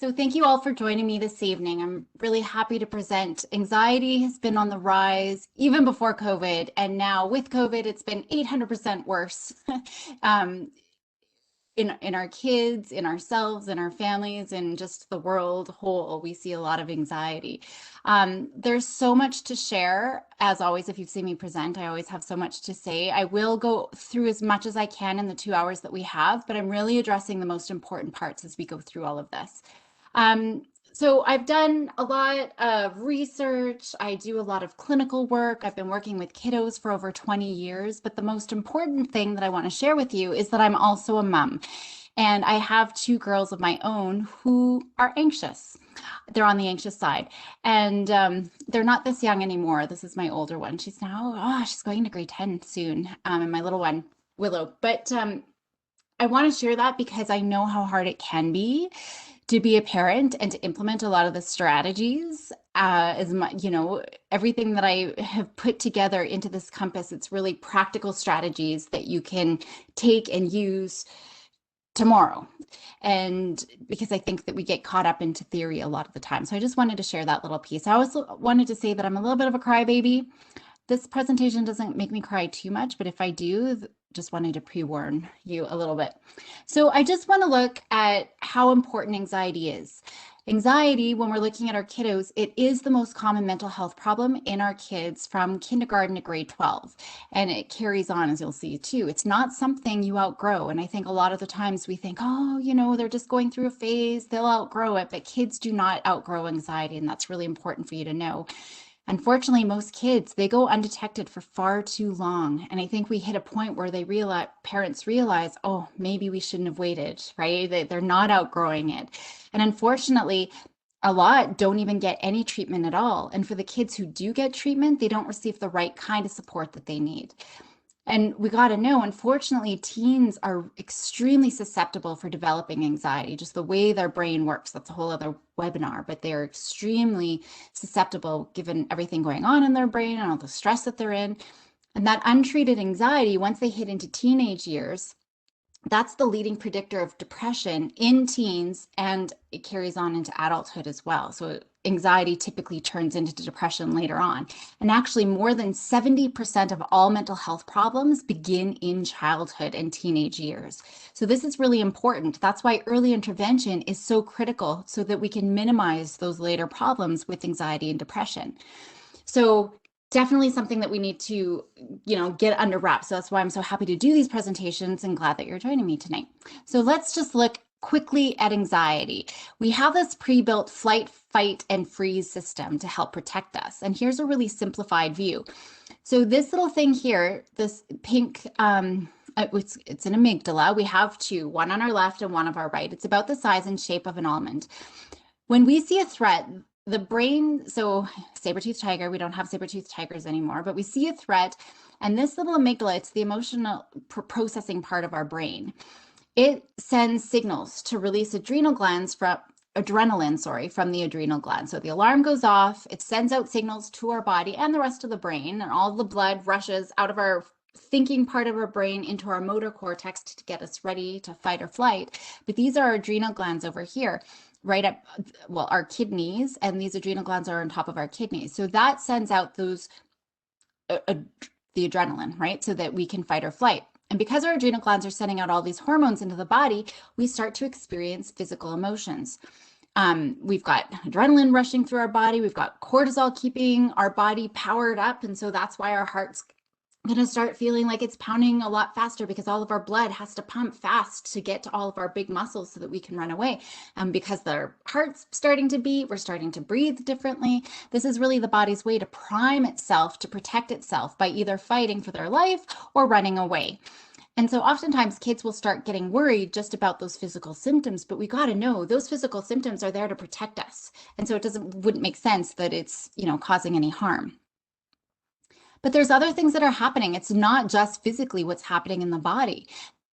So thank you all for joining me this evening. I'm really happy to present. Anxiety has been on the rise even before COVID, and now with COVID, it's been 800% worse. um, in our kids, in ourselves, in our families, and just the world whole, we see a lot of anxiety. There's so much to share. As always, if you've seen me present, I always have so much to say. I will go through as much as I can in the 2 hours that we have, but I'm really addressing the most important parts as we go through all of this. So I've done a lot of research. I do a lot of clinical work. I've been working with kiddos for over 20 years, but the most important thing that I want to share with you is that I'm also a mom. And I have two girls of my own who are anxious. They're on the anxious side. And they're not this young anymore. This is my older one. She's now, she's going to grade 10 soon. And my little one, Willow. But I want to share that because I know how hard it can be to be a parent and to implement a lot of the strategies. As much, everything that I have put together into this compass, it's really practical strategies that you can take and use tomorrow. And because I think that we get caught up into theory a lot of the time. So I just wanted to share that little piece. I also wanted to say that I'm a little bit of a crybaby. This presentation doesn't make me cry too much, but if I do, just wanted to pre-warn you a little bit. So I just want to look at how important anxiety is. Anxiety, when we're looking at our kiddos, it is the most common mental health problem in our kids from kindergarten to grade 12. And it carries on, as you'll see too. It's not something you outgrow. And I think a lot of the times we think, they're just going through a phase, they'll outgrow it. But kids do not outgrow anxiety. And that's really important for you to know. Unfortunately, most kids, they go undetected for far too long. And I think we hit a point where parents realize, oh, maybe we shouldn't have waited, right? They're not outgrowing it. And unfortunately, a lot don't even get any treatment at all. And for the kids who do get treatment, they don't receive the right kind of support that they need. And we got to know, unfortunately, teens are extremely susceptible for developing anxiety, just the way their brain works. That's a whole other webinar, but they're extremely susceptible given everything going on in their brain and all the stress that they're in. And that untreated anxiety, once they hit into teenage years, that's the leading predictor of depression in teens, and it carries on into adulthood as well. So anxiety typically turns into depression later on. And actually, more than 70% of all mental health problems begin in childhood and teenage years. So this is really important. That's why early intervention is so critical, so that we can minimize those later problems with anxiety and depression. So definitely something that we need to, get under wraps. So that's why I'm so happy to do these presentations and glad that you're joining me tonight. So let's just look quickly at anxiety. We have this pre-built flight, fight, and freeze system to help protect us. And here's a really simplified view. So this little thing here, this pink, it's an amygdala. We have two, one on our left and one on our right. It's about the size and shape of an almond. When we see a threat, the brain, so saber-toothed tiger, we don't have saber-toothed tigers anymore, but we see a threat, and this little amygdala, it's the emotional processing part of our brain. It sends signals to release adrenaline from the adrenal gland. So the alarm goes off, it sends out signals to our body and the rest of the brain, and all the blood rushes out of our thinking part of our brain into our motor cortex to get us ready to fight or flight. But these are our adrenal glands over here, right up, our kidneys, and these adrenal glands are on top of our kidneys. So that sends out those, the adrenaline, right? So that we can fight or flight. And because our adrenal glands are sending out all these hormones into the body, we start to experience physical emotions. We've got adrenaline rushing through our body. We've got cortisol keeping our body powered up. And so that's why our heart's going to start feeling like it's pounding a lot faster, because all of our blood has to pump fast to get to all of our big muscles so that we can run away. And because their heart's starting to beat, we're starting to breathe differently. This is really the body's way to prime itself to protect itself by either fighting for their life or running away. And so oftentimes kids will start getting worried just about those physical symptoms, but we got to know those physical symptoms are there to protect us. And so wouldn't make sense that it's, causing any harm. But there's other things that are happening. It's not just physically what's happening in the body.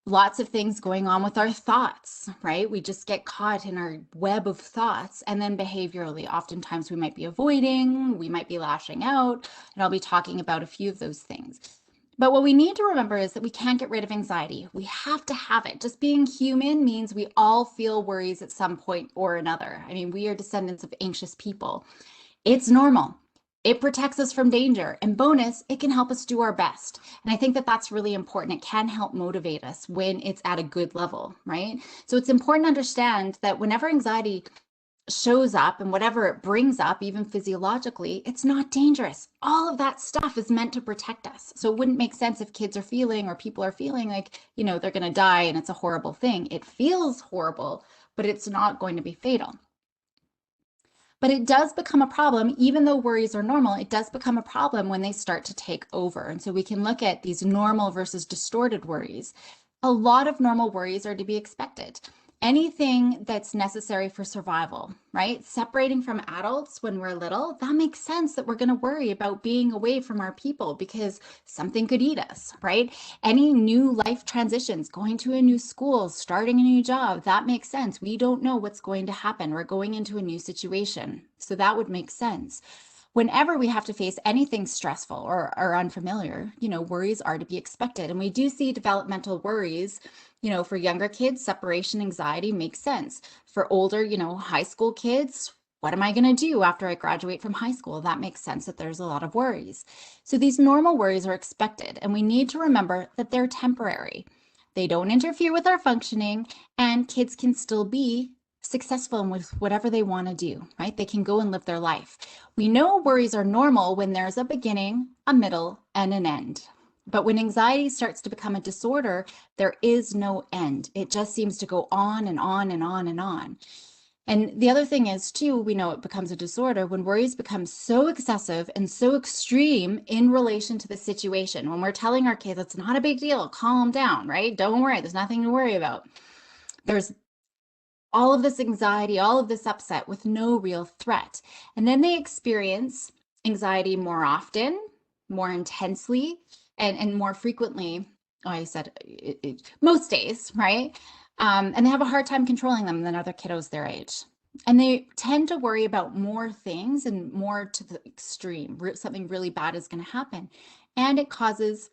Lots of things going on with our thoughts, right? We just get caught in our web of thoughts. And then behaviorally, oftentimes we might be avoiding, we might be lashing out, and I'll be talking about a few of those things. But what we need to remember is that we can't get rid of anxiety. We have to have it. Just being human means we all feel worries at some point or another. I mean, we are descendants of anxious people. It's normal. It protects us from danger. And bonus, it can help us do our best. And I think that that's really important. It can help motivate us when it's at a good level, right? So it's important to understand that whenever anxiety shows up and whatever it brings up, even physiologically, it's not dangerous. All of that stuff is meant to protect us. So it wouldn't make sense if kids are feeling or people are feeling like, they're going to die and it's a horrible thing. It feels horrible, but it's not going to be fatal. But it does become a problem, even though worries are normal, it does become a problem when they start to take over. And so we can look at these normal versus distorted worries. A lot of normal worries are to be expected. Anything that's necessary for survival, right? Separating from adults when we're little, that makes sense that we're going to worry about being away from our people because something could eat us, right? Any new life transitions, going to a new school, starting a new job, that makes sense. We don't know what's going to happen. We're going into a new situation. So that would make sense. Whenever we have to face anything stressful or unfamiliar, worries are to be expected. And we do see developmental worries, for younger kids, separation anxiety makes sense. For older, high school kids, what am I going to do after I graduate from high school? That makes sense that there's a lot of worries. So these normal worries are expected, and we need to remember that they're temporary. They don't interfere with our functioning, and kids can still be successful with whatever they want to do, right? They can go and live their life. We know worries are normal when there's a beginning, a middle, and an end. But when anxiety starts to become a disorder, there is no end. It just seems to go on and on and on and on. And the other thing is, too, we know it becomes a disorder when worries become so excessive and so extreme in relation to the situation. When we're telling our kids, it's not a big deal, calm down, right? Don't worry, there's nothing to worry about. There's all of this anxiety, all of this upset with no real threat. And then they experience anxiety more often, more intensely, and more frequently. Oh, I said most days, right? And they have a hard time controlling them than other kiddos their age. And they tend to worry about more things and more to the extreme. Something really bad is going to happen. And it causes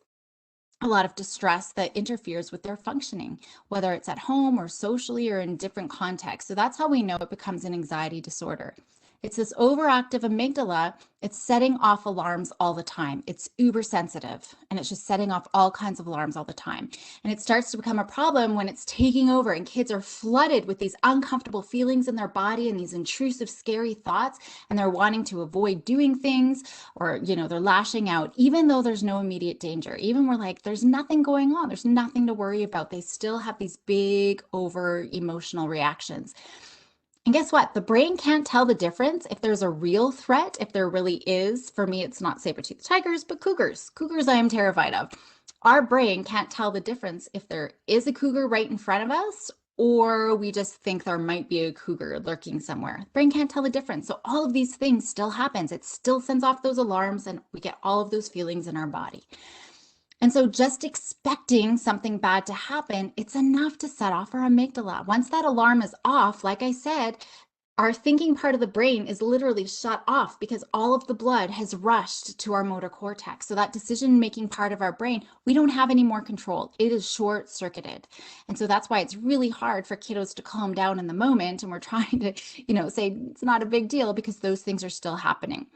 a lot of distress that interferes with their functioning, whether it's at home or socially or in different contexts. So that's how we know it becomes an anxiety disorder. It's this overactive amygdala. It's setting off alarms all the time. It's uber sensitive, and it's just setting off all kinds of alarms all the time. And it starts to become a problem when it's taking over and kids are flooded with these uncomfortable feelings in their body and these intrusive, scary thoughts, and they're wanting to avoid doing things, or, they're lashing out, even though there's no immediate danger. Even we're like, there's nothing going on. There's nothing to worry about. They still have these big over emotional reactions. And guess what? The brain can't tell the difference if there's a real threat, if there really is. For me, it's not saber-toothed tigers, but cougars. Cougars I am terrified of. Our brain can't tell the difference if there is a cougar right in front of us, or we just think there might be a cougar lurking somewhere. The brain can't tell the difference. So all of these things still happens. It still sends off those alarms, and we get all of those feelings in our body. And so just expecting something bad to happen, it's enough to set off our amygdala. Once that alarm is off, like I said, our thinking part of the brain is literally shut off because all of the blood has rushed to our motor cortex. So that decision-making part of our brain, we don't have any more control. It is short-circuited. And so that's why it's really hard for kiddos to calm down in the moment. And we're trying to, say it's not a big deal because those things are still happening.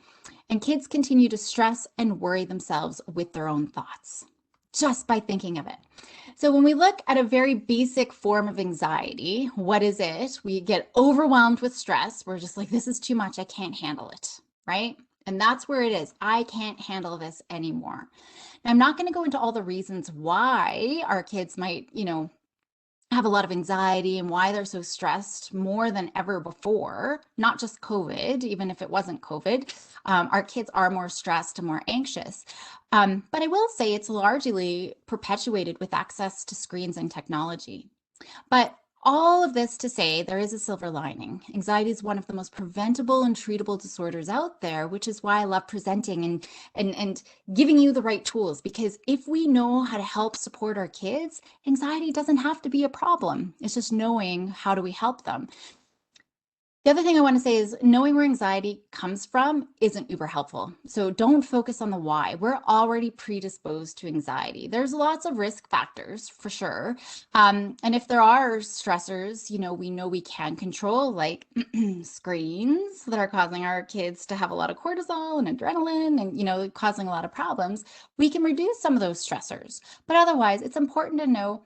And kids continue to stress and worry themselves with their own thoughts just by thinking of it. So when we look at a very basic form of anxiety, what is it? We get overwhelmed with stress. We're just like, this is too much. I can't handle it, right? And that's where it is. I can't handle this anymore. Now, I'm not going to go into all the reasons why our kids might, have a lot of anxiety and why they're so stressed more than ever before, not just COVID, even if it wasn't COVID. Our kids are more stressed and more anxious. But I will say it's largely perpetuated with access to screens and technology. But all of this to say, there is a silver lining. Anxiety is one of the most preventable and treatable disorders out there, which is why I love presenting and giving you the right tools. Because if we know how to help support our kids, anxiety doesn't have to be a problem. It's just knowing how do we help them. The other thing I want to say is knowing where anxiety comes from isn't uber helpful. So don't focus on the why. We're already predisposed to anxiety. There's lots of risk factors for sure. And if there are stressors, we know we can control, like screens that are causing our kids to have a lot of cortisol and adrenaline and, causing a lot of problems, we can reduce some of those stressors. But otherwise, it's important to know,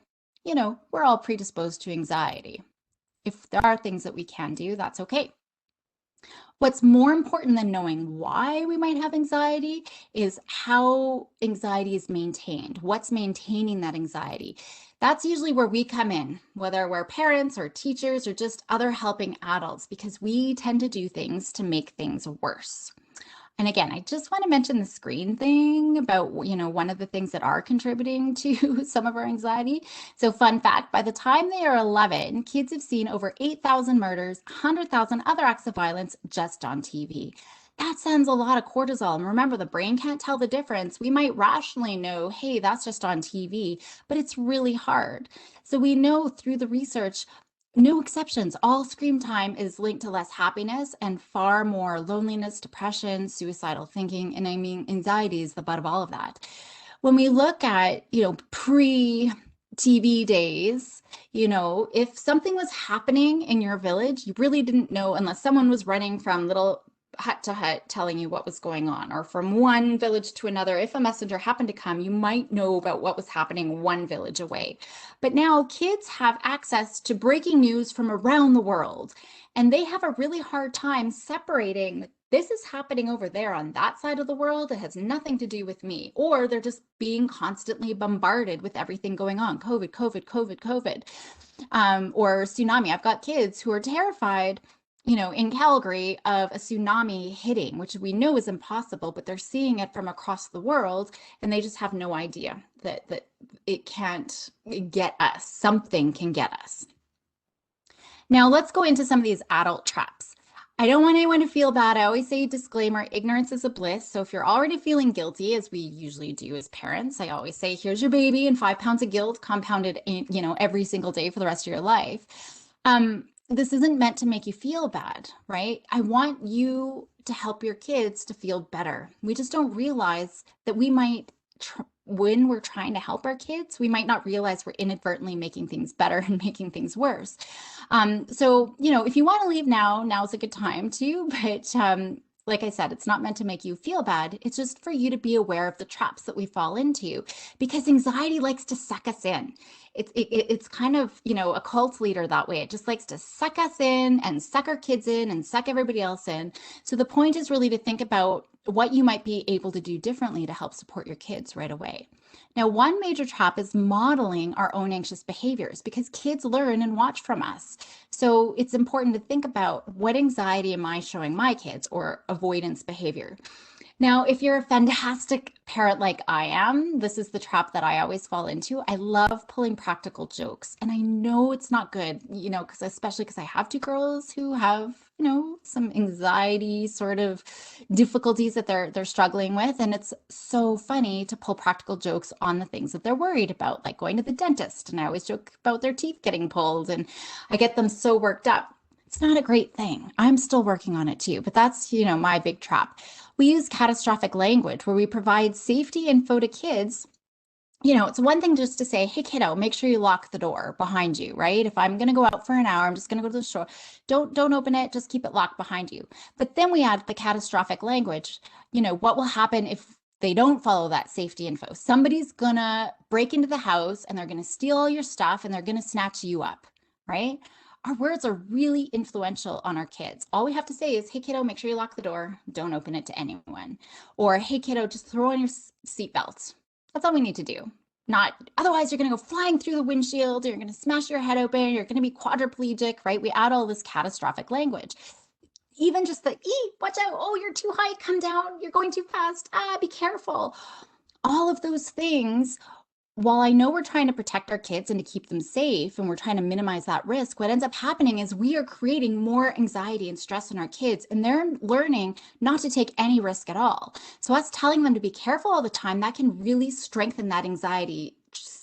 we're all predisposed to anxiety. If there are things that we can do, that's okay. What's more important than knowing why we might have anxiety is how anxiety is maintained. What's maintaining that anxiety? That's usually where we come in, whether we're parents or teachers or just other helping adults, because we tend to do things to make things worse. And again, I just want to mention the screen thing about, one of the things that are contributing to some of our anxiety. So fun fact, by the time they are 11, kids have seen over 8,000 murders, 100,000 other acts of violence just on TV. That sends a lot of cortisol. And remember, the brain can't tell the difference. We might rationally know, hey, that's just on TV, but it's really hard. So we know through the research, no exceptions. All screen time is linked to less happiness and far more loneliness, depression, suicidal thinking, and anxiety is the butt of all of that. When we look at, pre-TV days, if something was happening in your village, you really didn't know unless someone was running from little hut to hut telling you what was going on, or from one village to another. If a messenger happened to come, you might know about what was happening one village away. But now kids have access to breaking news from around the world, and they have a really hard time separating this is happening over there on that side of the world. It has nothing to do with me. Or they're just being constantly bombarded with everything going on. COVID, COVID, COVID, COVID, or tsunami. I've got kids who are terrified, in Calgary of a tsunami hitting, which we know is impossible, but they're seeing it from across the world and they just have no idea that it can't get us. Something can get us. Now let's go into some of these adult traps. I don't want anyone to feel bad. I always say disclaimer, ignorance is a bliss. So if you're already feeling guilty, as we usually do as parents, I always say, here's your baby and 5 pounds of guilt compounded in, every single day for the rest of your life. This isn't meant to make you feel bad, right? I want you to help your kids to feel better. We just don't realize that we might, when we're trying to help our kids, we might not realize we're inadvertently making things better and making things worse. So, if you want to leave now, now's a good time to, but like I said, it's not meant to make you feel bad. It's just for you to be aware of the traps that we fall into, because anxiety likes to suck us in. It's kind of, a cult leader that way. It just likes to suck us in and suck our kids in and suck everybody else in. So the point is really to think about what you might be able to do differently to help support your kids right away. Now, one major trap is modeling our own anxious behaviors, because kids learn and watch from us. So it's important to think about, what anxiety am I showing my kids, or avoidance behavior? Now, if you're a fantastic parent like I am, this is the trap that I always fall into. I love pulling practical jokes. And I know it's not good, especially because I have 2 girls who have, some anxiety sort of difficulties that they're struggling with. And it's so funny to pull practical jokes on the things that they're worried about, like going to the dentist. And I always joke about their teeth getting pulled, and I get them so worked up. It's not a great thing. I'm still working on it too, but that's, my big trap. We use catastrophic language where we provide safety info to kids. It's one thing just to say, hey, kiddo, make sure you lock the door behind you, right? If I'm going to go out for an hour, I'm just going to go to the store. Don't open it. Just keep it locked behind you. But then we add the catastrophic language. What will happen if they don't follow that safety info? Somebody's going to break into the house and they're going to steal all your stuff and they're going to snatch you up, right? Our words are really influential on our kids. All we have to say is, hey, kiddo, make sure you lock the door. Don't open it to anyone. Or, hey, kiddo, just throw on your seatbelt. That's all we need to do. Otherwise, you're going to go flying through the windshield. You're going to smash your head open. You're going to be quadriplegic, right? We add all this catastrophic language. Even just the, watch out. Oh, you're too high. Come down. You're going too fast. Be careful. All of those things, while I know we're trying to protect our kids and to keep them safe, and we're trying to minimize that risk, what ends up happening is we are creating more anxiety and stress in our kids, and they're learning not to take any risk at all. So us telling them to be careful all the time, that can really strengthen that anxiety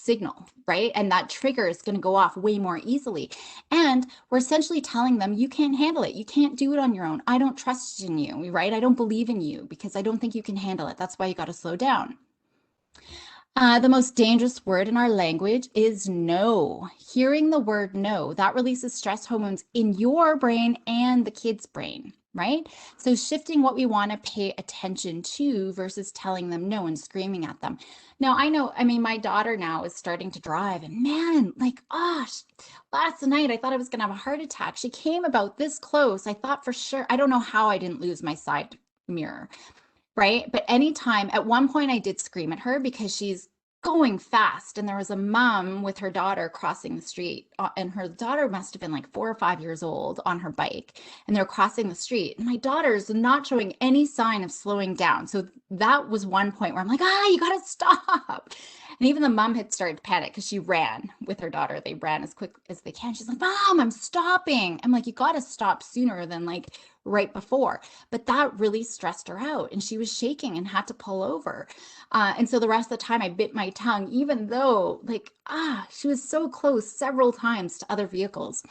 signal, right? And that trigger is going to go off way more easily. And we're essentially telling them, you can't handle it. You can't do it on your own. I don't trust in you, right? I don't believe in you because I don't think you can handle it. That's why you got to slow down. The most dangerous word in our language is no. Hearing the word no, that releases stress hormones in your brain and the kid's brain, right? So shifting what we want to pay attention to versus telling them no and screaming at them. Now, I mean, my daughter now is starting to drive, and man, like, last night I thought I was going to have a heart attack. She came about this close. I thought for sure, I don't know how I didn't lose my side mirror. Right. But anytime, at one point I did scream at her because she's going fast. And there was a mom with her daughter crossing the street. And her daughter must have been like 4 or 5 years old on her bike. And they're crossing the street. And my daughter's not showing any sign of slowing down. So that was one point where I'm like, you got to stop. And even the mom had started to panic because she ran with her daughter. They ran as quick as they can. She's like, Mom, I'm stopping. I'm like, you got to stop sooner than like right before. But that really stressed her out, and she was shaking and had to pull over. And so the rest of the time I bit my tongue, even though like, she was so close several times to other vehicles.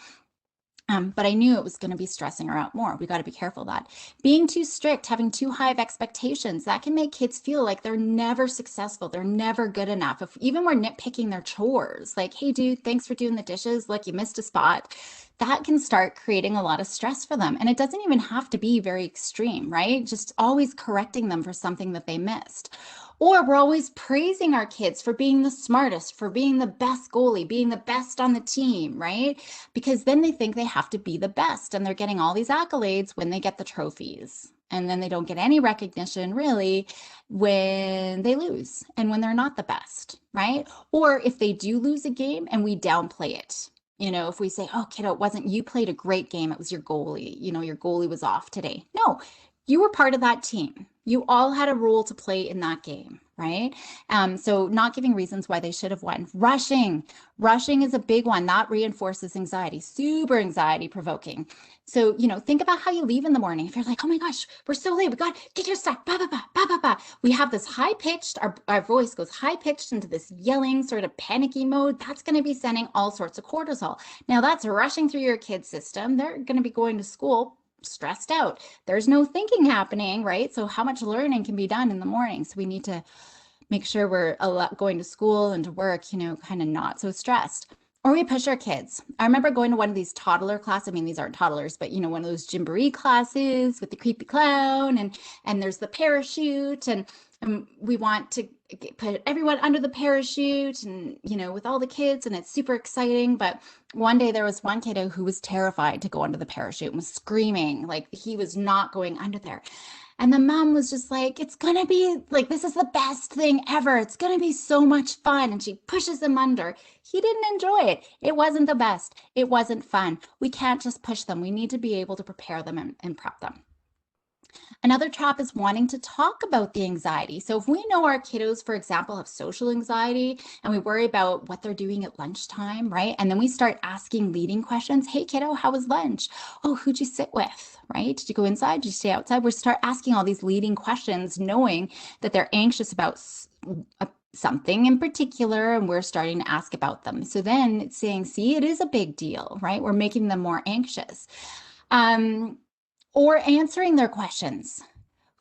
But I knew it was going to be stressing her out more. We got to be careful of that. Being too strict, having too high of expectations, that can make kids feel like they're never successful. They're never good enough. If even we're nitpicking their chores, like, hey, dude, thanks for doing the dishes. Look, you missed a spot. That can start creating a lot of stress for them. And it doesn't even have to be very extreme, right? Just always correcting them for something that they missed. Or we're always praising our kids for being the smartest, for being the best goalie, being the best on the team, right? Because then they think they have to be the best, and they're getting all these accolades when they get the trophies. And then they don't get any recognition really when they lose and when they're not the best, right? Or if they do lose a game and we downplay it. If we say, oh, kiddo, it wasn't, you played a great game. It was your goalie. Your goalie was off today. No, you were part of that team. You all had a role to play in that game, right? So not giving reasons why they should have won. Rushing is a big one. That reinforces anxiety, super anxiety provoking. So, think about how you leave in the morning. If you're like, oh my gosh, we're so late. We got to get your stuff. Ba, ba, ba, ba, ba, ba. We have this high pitched, our voice goes high pitched into this yelling sort of panicky mode. That's going to be sending all sorts of cortisol. Now that's rushing through your kid's system. They're going to be going to school stressed out. There's no thinking happening, right? So how much learning can be done in the morning? So we need to make sure we're going to school and to work, kind of not so stressed. Or we push our kids. I remember going to one of these toddler classes. I mean, these aren't toddlers, but one of those Gymboree classes with the creepy clown, and there's the parachute, and we want to put everyone under the parachute, and with all the kids, and it's super exciting. But one day there was one kiddo who was terrified to go under the parachute and was screaming like he was not going under there. And the mom was just like, it's going to be like, this is the best thing ever. It's going to be so much fun. And she pushes him under. He didn't enjoy it. It wasn't the best. It wasn't fun. We can't just push them. We need to be able to prepare them and prep them. Another trap is wanting to talk about the anxiety. So if we know our kiddos, for example, have social anxiety, and we worry about what they're doing at lunchtime, right? And then we start asking leading questions. Hey, kiddo, how was lunch? Oh, who'd you sit with, right? Did you go inside? Did you stay outside? We start asking all these leading questions, knowing that they're anxious about something in particular, and we're starting to ask about them. So then it's saying, see, it is a big deal, right? We're making them more anxious. Or answering their questions.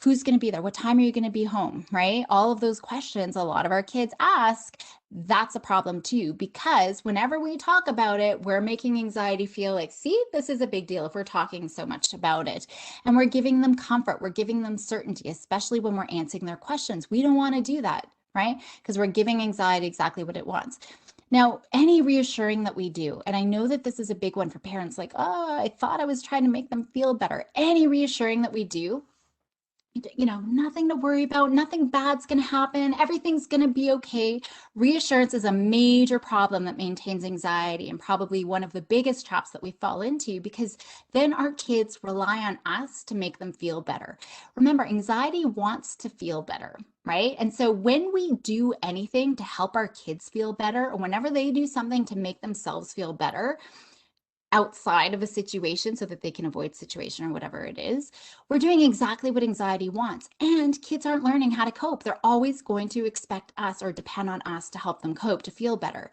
Who's going to be there? What time are you going to be home? Right? All of those questions a lot of our kids ask, that's a problem too, because whenever we talk about it, we're making anxiety feel like, see, this is a big deal if we're talking so much about it. And we're giving them comfort. We're giving them certainty, especially when we're answering their questions. We don't want to do that, right? Because we're giving anxiety exactly what it wants. Now, any reassuring that we do, and I know that this is a big one for parents, like, I thought I was trying to make them feel better. Any reassuring that we do, nothing to worry about, nothing bad's going to happen, everything's going to be okay. Reassurance is a major problem that maintains anxiety, and probably one of the biggest traps that we fall into, because then our kids rely on us to make them feel better. Remember, anxiety wants to feel better, right? And so when we do anything to help our kids feel better, or whenever they do something to make themselves feel better, outside of a situation so that they can avoid situation or whatever it is, we're doing exactly what anxiety wants. And kids aren't learning how to cope. They're always going to expect us or depend on us to help them cope, to feel better.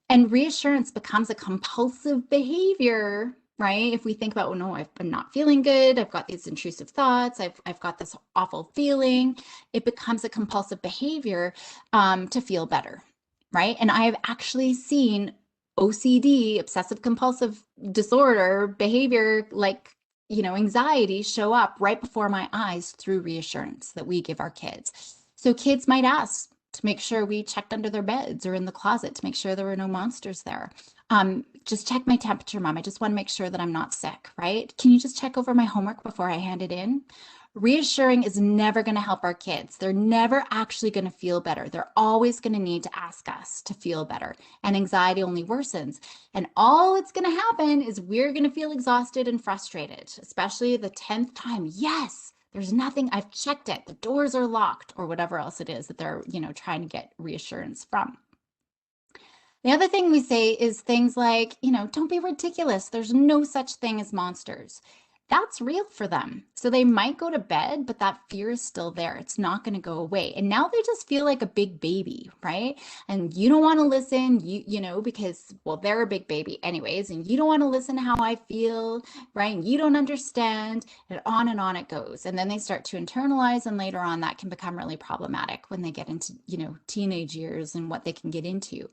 And reassurance becomes a compulsive behavior, right? If we think about, oh no, I'm not feeling good, I've got these intrusive thoughts, I've got this awful feeling, it becomes a compulsive behavior to feel better, right? And I have actually seen OCD, obsessive compulsive disorder behavior, like, anxiety show up right before my eyes through reassurance that we give our kids. So kids might ask to make sure we checked under their beds or in the closet to make sure there were no monsters there. Just check my temperature, Mom. I just want to make sure that I'm not sick, right? Can you just check over my homework before I hand it in? Reassuring is never going to help our kids. They're never actually going to feel better. They're always going to need to ask us to feel better. And anxiety only worsens. And all it's going to happen is we're going to feel exhausted and frustrated, especially the 10th time. Yes, there's nothing, I've checked it, the doors are locked, or whatever else it is that they're, trying to get reassurance from. The other thing we say is things like, don't be ridiculous. There's no such thing as monsters. That's real for them. So they might go to bed, but that fear is still there. It's not going to go away. And now they just feel like a big baby, right? And you don't want to listen, because, well, they're a big baby anyways, and you don't want to listen to how I feel, right? And you don't understand, and on it goes. And then they start to internalize, and later on that can become really problematic when they get into, teenage years and what they can get into.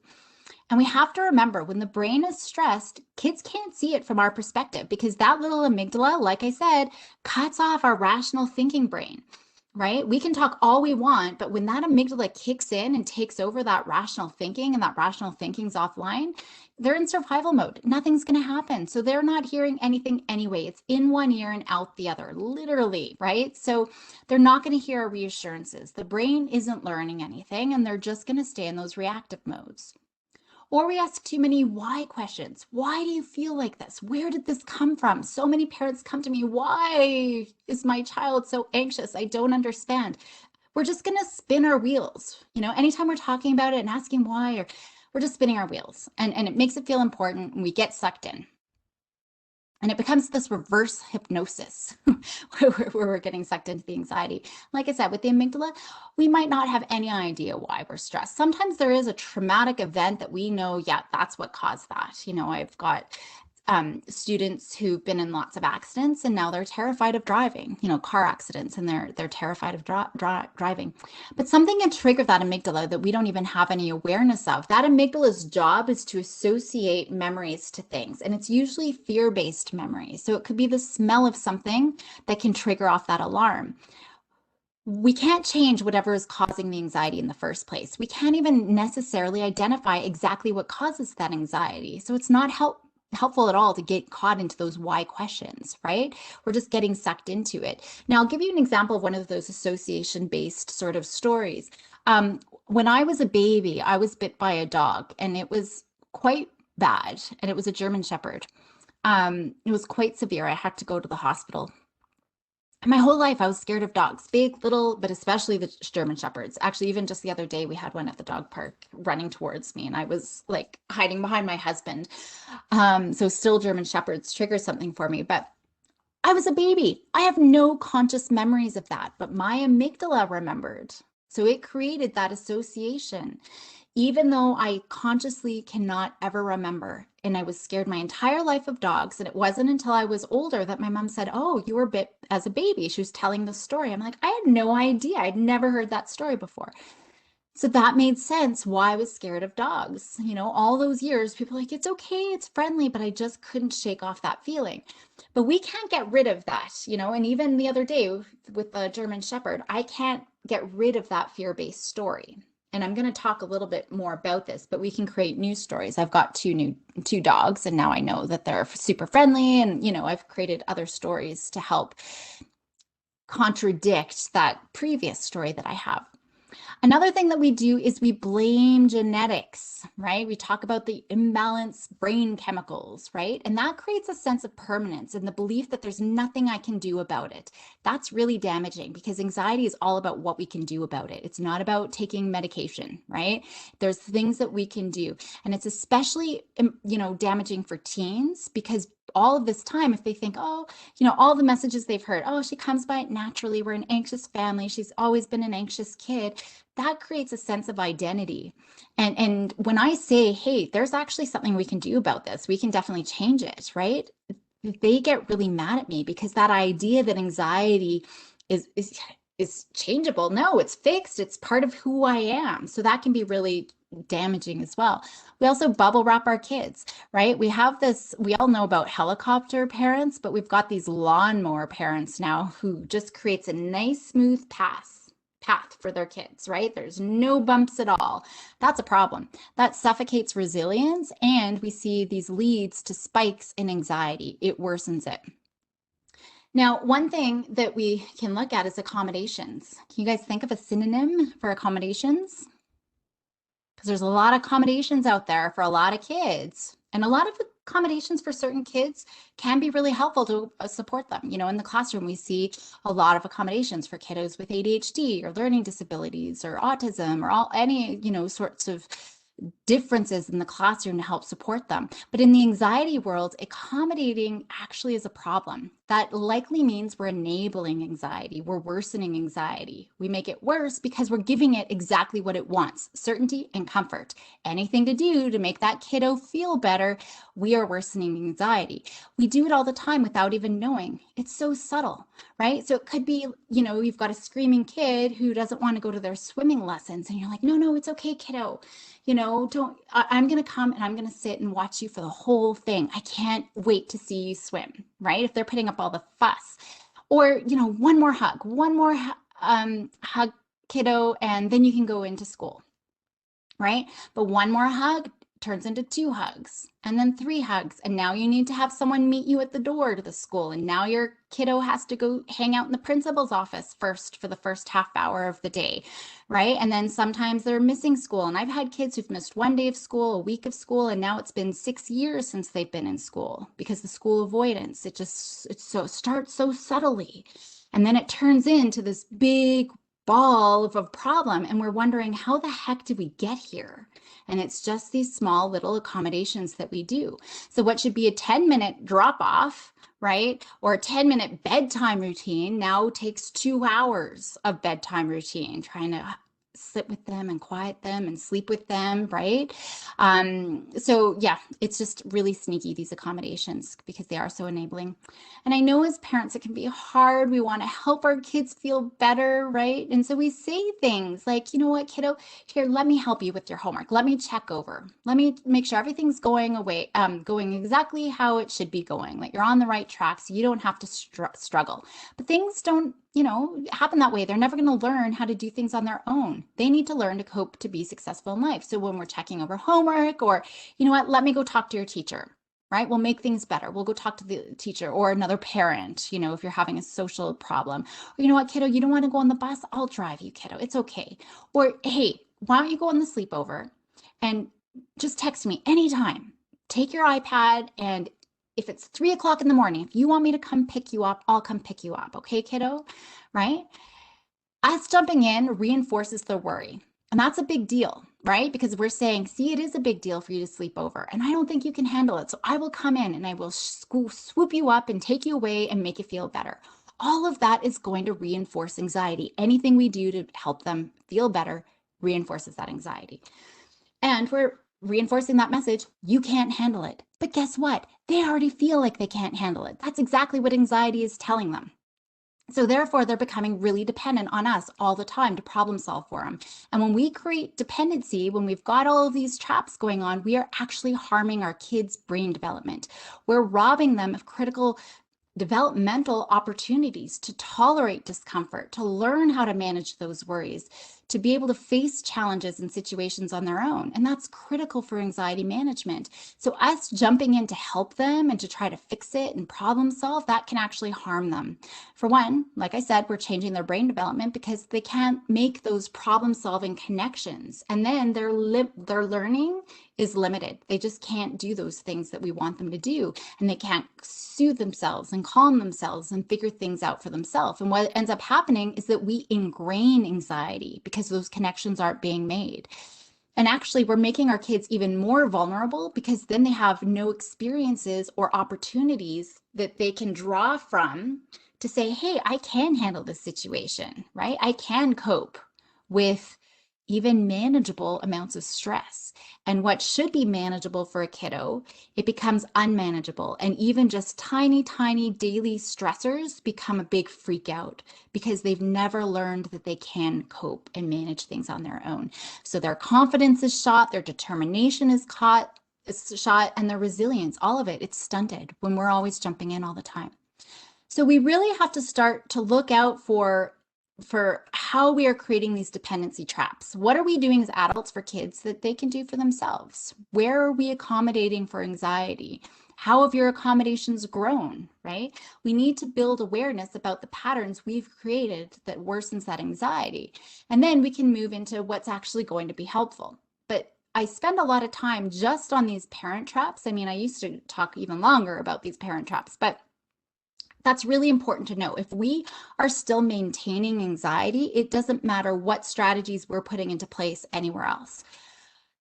And we have to remember when the brain is stressed, kids can't see it from our perspective because that little amygdala, like I said, cuts off our rational thinking brain, right? We can talk all we want, but when that amygdala kicks in and takes over that rational thinking and that rational thinking's offline, they're in survival mode. Nothing's going to happen. So they're not hearing anything anyway. It's in one ear and out the other, literally, right? So they're not going to hear our reassurances. The brain isn't learning anything, and they're just going to stay in those reactive modes. Or we ask too many why questions. Why do you feel like this? Where did this come from? So many parents come to me, why is my child so anxious? I don't understand. We're just going to spin our wheels. Anytime we're talking about it and asking why, or we're just spinning our wheels, and it makes it feel important, and we get sucked in. And it becomes this reverse hypnosis where we're getting sucked into the anxiety. Like I said, with the amygdala, we might not have any idea why we're stressed. Sometimes there is a traumatic event that we know, yeah, that's what caused that. I've got students who've been in lots of accidents and now they're terrified of driving, car accidents, and they're terrified of driving. But something can trigger that amygdala that we don't even have any awareness of. That amygdala's job is to associate memories to things, and it's usually fear-based memories. So it could be the smell of something that can trigger off that alarm. We can't change whatever is causing the anxiety in the first place. We can't even necessarily identify exactly what causes that anxiety. So it's not helpful at all to get caught into those why questions, right? We're just getting sucked into it. Now, I'll give you an example of one of those association-based sort of stories. When I was a baby, I was bit by a dog, and it was quite bad, and it was a German Shepherd. It was quite severe. I had to go to the hospital. My whole life, I was scared of dogs, big, little, but especially the German Shepherds. Actually, even just the other day, we had one at the dog park running towards me, and I was like hiding behind my husband. So still German Shepherds trigger something for me, but I was a baby. I have no conscious memories of that, but my amygdala remembered. So it created that association, even though I consciously cannot ever remember. And I was scared my entire life of dogs. And it wasn't until I was older that my mom said, oh, you were bit as a baby. She was telling the story. I'm like, I had no idea. I'd never heard that story before. So that made sense why I was scared of dogs. All those years, people were like, it's okay, it's friendly, but I just couldn't shake off that feeling. But we can't get rid of that, and even the other day with the German Shepherd, I can't get rid of that fear-based story. And I'm going to talk a little bit more about this, but we can create new stories. I've got two dogs, and now I know that they're super friendly, and I've created other stories to help contradict that previous story that I have. Another thing that we do is we blame genetics, right? We talk about the imbalanced brain chemicals, right? And that creates a sense of permanence and the belief that there's nothing I can do about it. That's really damaging because anxiety is all about what we can do about it. It's not about taking medication, right? There's things that we can do. And it's especially, damaging for teens because all of this time, if they think, oh, all the messages they've heard, oh, she comes by it naturally. We're an anxious family. She's always been an anxious kid. That creates a sense of identity. And when I say, hey, there's actually something we can do about this, we can definitely change it, right? They get really mad at me because that idea that anxiety is changeable. No, it's fixed. It's part of who I am. So that can be really damaging as well. We also bubble wrap our kids, right? We have this, we all know about helicopter parents, but we've got these lawnmower parents now who just creates a nice smooth path for their kids, right? There's no bumps at all. That's a problem. That suffocates resilience, and we see these leads to spikes in anxiety. It worsens it. Now, one thing that we can look at is accommodations. Can you guys think of a synonym for accommodations? Because there's a lot of accommodations out there for a lot of kids, and a lot of accommodations for certain kids can be really helpful to support them. In the classroom, we see a lot of accommodations for kiddos with ADHD or learning disabilities or autism or any, sorts of differences in the classroom to help support them. But in the anxiety world, accommodating actually is a problem. That likely means we're enabling anxiety. We're worsening anxiety. We make it worse because we're giving it exactly what it wants, certainty and comfort. Anything to do to make that kiddo feel better, we are worsening anxiety. We do it all the time without even knowing. It's so subtle, right? So it could be, you've got a screaming kid who doesn't want to go to their swimming lessons, and you're like, no, it's okay, kiddo. I'm going to come and I'm going to sit and watch you for the whole thing. I can't wait to see you swim, right? If they're putting up all the fuss. Or, one more hug, kiddo, and then you can go into school, right? But one more hug turns into 2 hugs and then 3 hugs. And now you need to have someone meet you at the door to the school. And now your kiddo has to go hang out in the principal's office first for the first half hour of the day, right? And then sometimes they're missing school. And I've had kids who've missed 1 day of school, a week of school, and now it's been 6 years since they've been in school because the school avoidance, it starts so subtly. And then it turns into this big ball of a problem. And we're wondering, how the heck did we get here? And it's just these small little accommodations that we do. So what should be a 10-minute drop off, right? Or a 10-minute bedtime routine now takes 2 hours of bedtime routine, trying to sit with them and quiet them and sleep with them, right? So yeah, it's just really sneaky, these accommodations, because they are so enabling. And I know as parents, it can be hard. We want to help our kids feel better, right? And so we say things like, you know what, kiddo, here, let me help you with your homework. Let me check over. Let me make sure everything's going exactly how it should be going. Like you're on the right track, so you don't have to struggle. But things don't, happen that way. They're never going to learn how to do things on their own. They need to learn to cope to be successful in life. So when we're checking over homework, or, you know what, let me go talk to your teacher, right? We'll make things better. We'll go talk to the teacher or another parent, if you're having a social problem. Or, you know what, kiddo, you don't want to go on the bus? I'll drive you, kiddo. It's okay. Or, hey, why don't you go on the sleepover and just text me anytime. Take your iPad, and if it's 3 o'clock in the morning, if you want me to come pick you up, I'll come pick you up. Okay, kiddo? Right? Us jumping in reinforces the worry. And that's a big deal, right? Because we're saying, see, it is a big deal for you to sleep over, and I don't think you can handle it. So I will come in and I will swoop you up and take you away and make you feel better. All of that is going to reinforce anxiety. Anything we do to help them feel better reinforces that anxiety. And we're reinforcing that message, you can't handle it. But guess what? They already feel like they can't handle it. That's exactly what anxiety is telling them. So therefore, they're becoming really dependent on us all the time to problem solve for them. And when we create dependency, when we've got all of these traps going on, we are actually harming our kids' brain development. We're robbing them of critical developmental opportunities to tolerate discomfort, to learn how to manage those worries, to be able to face challenges and situations on their own. And that's critical for anxiety management. So us jumping in to help them and to try to fix it and problem solve, that can actually harm them. For one, like I said, we're changing their brain development because they can't make those problem solving connections. And then their learning is limited. They just can't do those things that we want them to do. And they can't soothe themselves and calm themselves and figure things out for themselves. And what ends up happening is that we ingrain anxiety because those connections aren't being made. And actually, we're making our kids even more vulnerable because then they have no experiences or opportunities that they can draw from to say, hey, I can handle this situation, right? I can cope with even manageable amounts of stress. And what should be manageable for a kiddo, it becomes unmanageable. And even just tiny, tiny daily stressors become a big freak out because they've never learned that they can cope and manage things on their own. So their confidence is shot, their determination is shot, and their resilience, all of it, it's stunted when we're always jumping in all the time. So we really have to start to look out for how we are creating these dependency traps. What are we doing as adults for kids that they can do for themselves? Where are we accommodating for anxiety? How have your accommodations grown, right? We need to build awareness about the patterns we've created that worsens that anxiety. And then we can move into what's actually going to be helpful. But I spend a lot of time just on these parent traps. I mean, I used to talk even longer about these parent traps, but that's really important to know. If we are still maintaining anxiety, it doesn't matter what strategies we're putting into place anywhere else.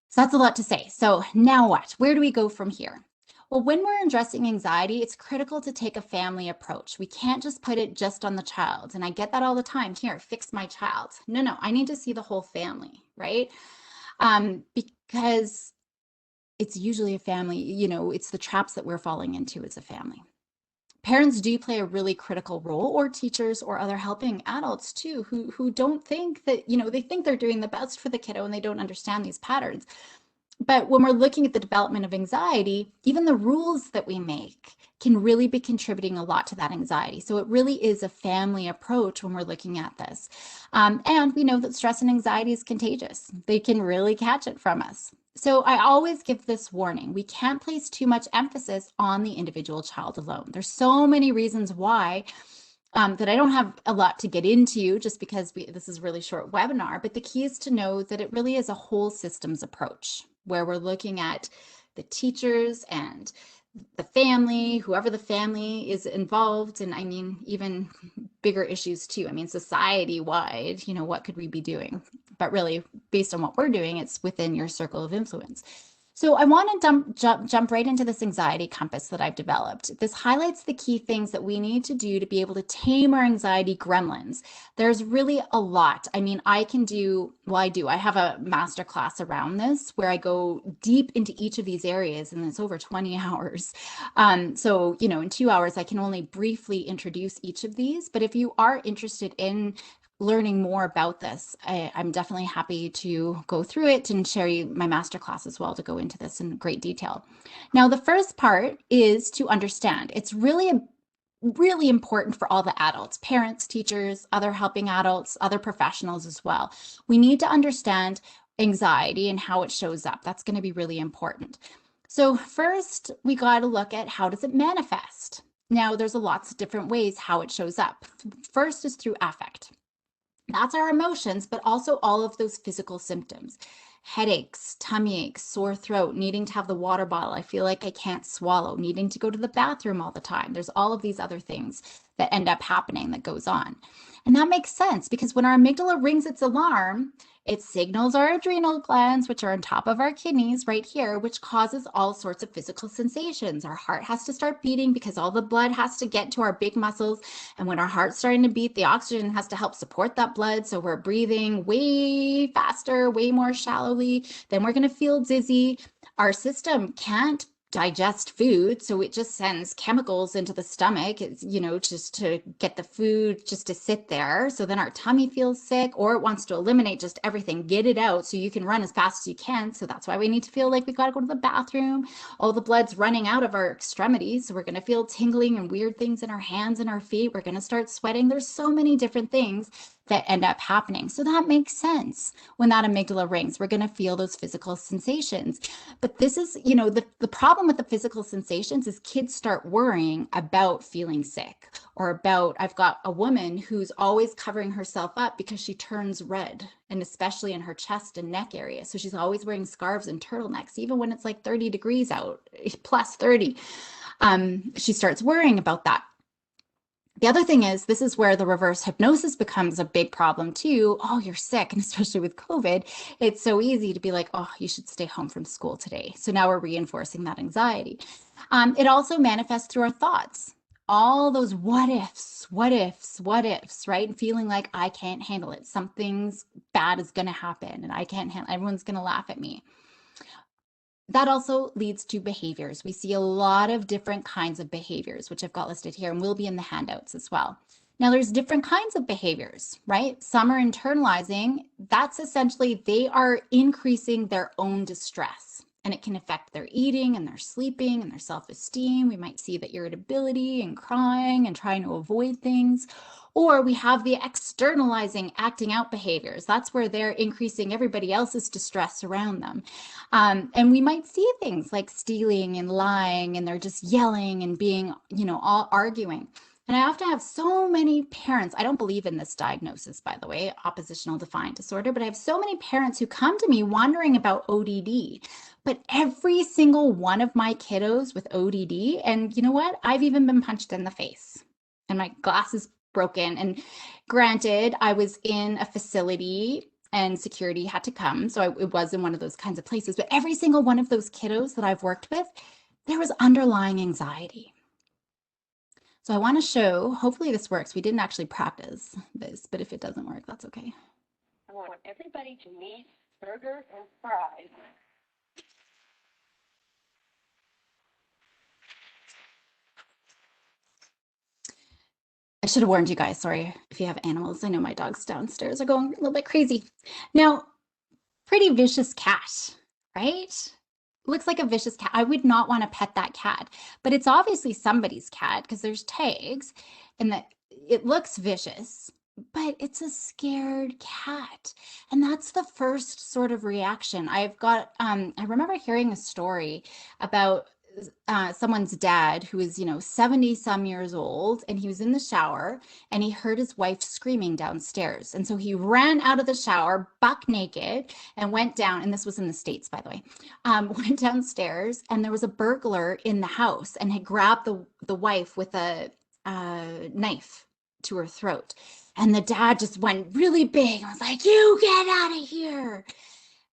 So that's a lot to say. So now what? Where do we go from here? Well, when we're addressing anxiety, it's critical to take a family approach. We can't just put it just on the child. And I get that all the time. Here, fix my child. No, I need to see the whole family, right? Because it's usually a family, it's the traps that we're falling into as a family. Parents do play a really critical role, or teachers or other helping adults too, who don't think that, they think they're doing the best for the kiddo and they don't understand these patterns. But when we're looking at the development of anxiety, even the rules that we make can really be contributing a lot to that anxiety. So it really is a family approach when we're looking at this. And we know that stress and anxiety is contagious. They can really catch it from us. So I always give this warning. We can't place too much emphasis on the individual child alone. There's so many reasons why that I don't have a lot to get into just because this is a really short webinar, but the key is to know that it really is a whole systems approach where we're looking at the teachers and the family, whoever the family is involved, and I mean, even bigger issues too. I mean, society-wide, what could we be doing? But really, based on what we're doing, it's within your circle of influence. So I want to jump right into this anxiety compass that I've developed. This highlights the key things that we need to do to be able to tame our anxiety gremlins. There's really a lot. I mean, I have a masterclass around this where I go deep into each of these areas, and it's over 20 hours. So, in 2 hours, I can only briefly introduce each of these. But if you are interested in learning more about this, I'm definitely happy to go through it and share you my masterclass as well to go into this in great detail. Now, the first part is to understand. It's really important for all the adults, parents, teachers, other helping adults, other professionals as well. We need to understand anxiety and how it shows up. That's going to be really important. So first, we got to look at how does it manifest. Now, there's lots of different ways how it shows up. First is through affect. That's our emotions, but also all of those physical symptoms. Headaches, tummy aches, sore throat, needing to have the water bottle. I feel like I can't swallow, needing to go to the bathroom all the time. There's all of these other things that end up happening that goes on. And that makes sense because when our amygdala rings its alarm, it signals our adrenal glands, which are on top of our kidneys right here, which causes all sorts of physical sensations. Our heart has to start beating because all the blood has to get to our big muscles. And when our heart's starting to beat, the oxygen has to help support that blood. So we're breathing way faster, way more shallowly. Then we're going to feel dizzy. Our system can't digest food, so it just sends chemicals into the stomach, just to get the food just to sit there. So then our tummy feels sick, or it wants to eliminate just everything, get it out so you can run as fast as you can. So that's why we need to feel like we got to go to the bathroom. All the blood's running out of our extremities, so we're going to feel tingling and weird things in our hands and our feet. We're going to start sweating. There's so many different things that end up happening. So that makes sense. When that amygdala rings, we're going to feel those physical sensations. But this is, the problem with the physical sensations is kids start worrying about feeling sick, or about, I've got a woman who's always covering herself up because she turns red, and especially in her chest and neck area. So she's always wearing scarves and turtlenecks, even when it's like 30 degrees out, plus 30. She starts worrying about that. The other thing is, this is where the reverse hypnosis becomes a big problem too. Oh, you're sick. And especially with COVID, it's so easy to be like, oh, you should stay home from school today. So now we're reinforcing that anxiety. It also manifests through our thoughts. All those what ifs, right? And feeling like I can't handle it. Something's bad is going to happen and I can't handle it. Everyone's going to laugh at me. That also leads to behaviors. We see a lot of different kinds of behaviors, which I've got listed here and will be in the handouts as well. Now, there's different kinds of behaviors, right? Some are internalizing. That's essentially, they are increasing their own distress, and it can affect their eating and their sleeping and their self-esteem. We might see the irritability and crying and trying to avoid things. Or we have the externalizing, acting out behaviors. That's where they're increasing everybody else's distress around them. And we might see things like stealing and lying, and they're just yelling and being, all arguing. And I often have so many parents, I don't believe in this diagnosis, by the way, oppositional defiant disorder, but I have so many parents who come to me wondering about ODD. But every single one of my kiddos with ODD, and you know what? I've even been punched in the face and my glass is broken. And granted, I was in a facility and security had to come. So it was in one of those kinds of places. But every single one of those kiddos that I've worked with, there was underlying anxiety. So I want to show, hopefully this works. We didn't actually practice this, but if it doesn't work, that's okay. I want everybody to eat burger and fries. I should have warned you guys. Sorry if you have animals. I know my dogs downstairs are going a little bit crazy. Now, pretty vicious cat, right? Looks like a vicious cat. I would not want to pet that cat, but it's obviously somebody's cat because there's tags and that it looks vicious, but it's a scared cat. And that's the first sort of reaction. I've got, I remember hearing a story about someone's dad who was, 70 some years old, and he was in the shower and he heard his wife screaming downstairs. And so he ran out of the shower buck naked and went down. And this was in the States, by the way, went downstairs, and there was a burglar in the house and had grabbed the wife with a knife to her throat. And the dad just went really big and was like, "You get out of here."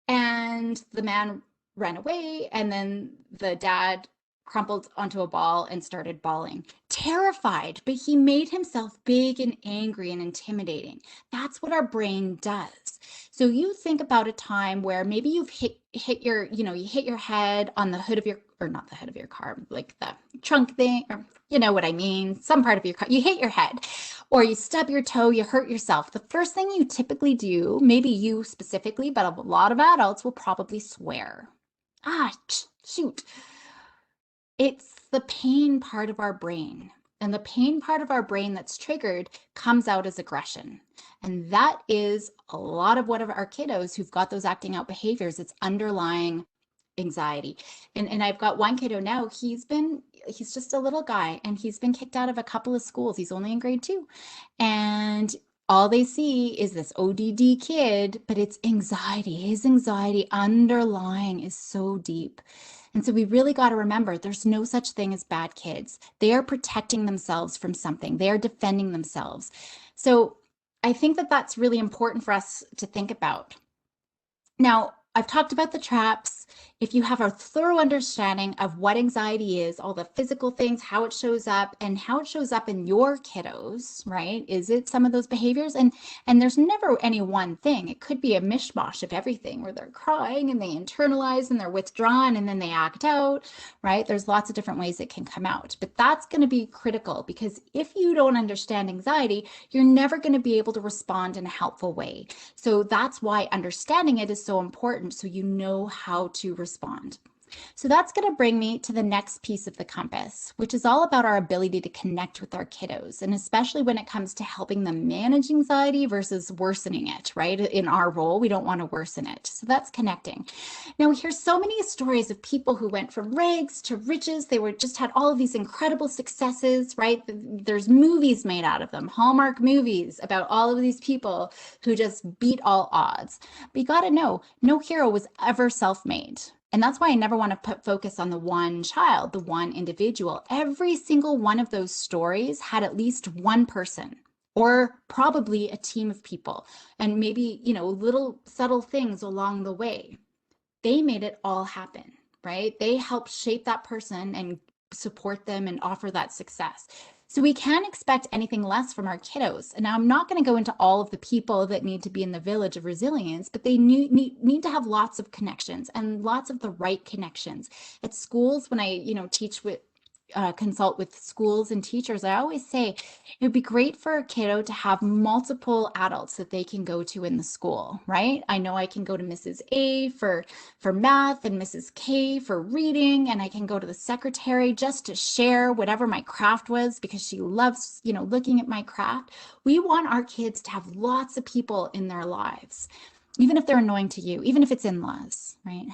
And the man ran away, and then the dad crumpled onto a ball and started bawling, terrified, but he made himself big and angry and intimidating. That's what our brain does. So you think about a time where maybe you've hit your, you hit your head on the hood of your, or not the hood of your car, like the trunk thing, or you know what I mean, some part of your car, you hit your head, or you stub your toe, you hurt yourself. The first thing you typically do, maybe you specifically, but a lot of adults will probably swear. Shoot. It's the pain part of our brain. And the pain part of our brain that's triggered comes out as aggression. And that is a lot of what of our kiddos who've got those acting out behaviors. It's underlying anxiety. And I've got one kiddo now, he's just a little guy, and he's been kicked out of a couple of schools. He's only in grade 2. And all they see is this ODD kid, but it's anxiety. His anxiety underlying is so deep. And so we really got to remember there's no such thing as bad kids. They are protecting themselves from something. They are defending themselves. So I think that that's really important for us to think about. Now, I've talked about the traps. if you have a thorough understanding of what anxiety is, all the physical things, how it shows up and how it shows up in your kiddos, right? Is it some of those behaviors? And there's never any one thing. It could be a mishmash of everything where they're crying and they internalize and they're withdrawn and then they act out, right? There's lots of different ways it can come out, but that's going to be critical because if you don't understand anxiety, you're never going to be able to respond in a helpful way. So that's why understanding it is so important, so you know how to respond. So that's going to bring me to the next piece of the compass, which is all about our ability to connect with our kiddos, and especially when it comes to helping them manage anxiety versus worsening it, right? In our role, we don't want to worsen it. So that's connecting. Now, we hear so many stories of people who went from rags to riches. They were just had all of these incredible successes, right? There's movies made out of them, Hallmark movies about all of these people who just beat all odds. But you got to know, no hero was ever self-made. And that's why I never want to put focus on the one child, the one individual. Every single one of those stories had at least one person or probably a team of people and maybe, little subtle things along the way. They made it all happen, right? They helped shape that person and support them and offer that success. So we can't expect anything less from our kiddos. And now I'm not going to go into all of the people that need to be in the village of resilience, but they need to have lots of connections and lots of the right connections. At schools, when I, teach with consult with schools and teachers, I always say it would be great for a kiddo to have multiple adults that they can go to in the school, right? I know I can go to Mrs. A for math and Mrs. K for reading, and I can go to the secretary just to share whatever my craft was because she loves, looking at my craft. We want our kids to have lots of people in their lives, even if they're annoying to you, even if it's in-laws, right?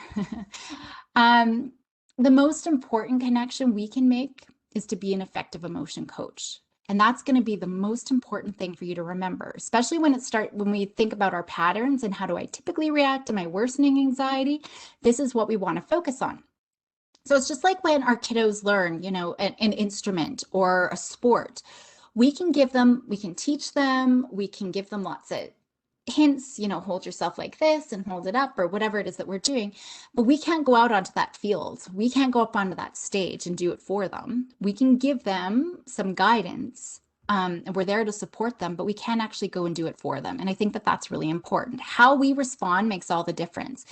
The most important connection we can make is to be an effective emotion coach. And that's going to be the most important thing for you to remember, especially when we think about our patterns and how do I typically react to my worsening anxiety. This is what we want to focus on. So it's just like when our kiddos learn, an instrument or a sport. We can teach them, we can give them lots of hints, hold yourself like this and hold it up or whatever it is that we're doing. But we can't go out onto that field. We can't go up onto that stage and do it for them. We can give them some guidance and we're there to support them, but we can't actually go and do it for them. And I think that that's really important. How we respond makes all the difference.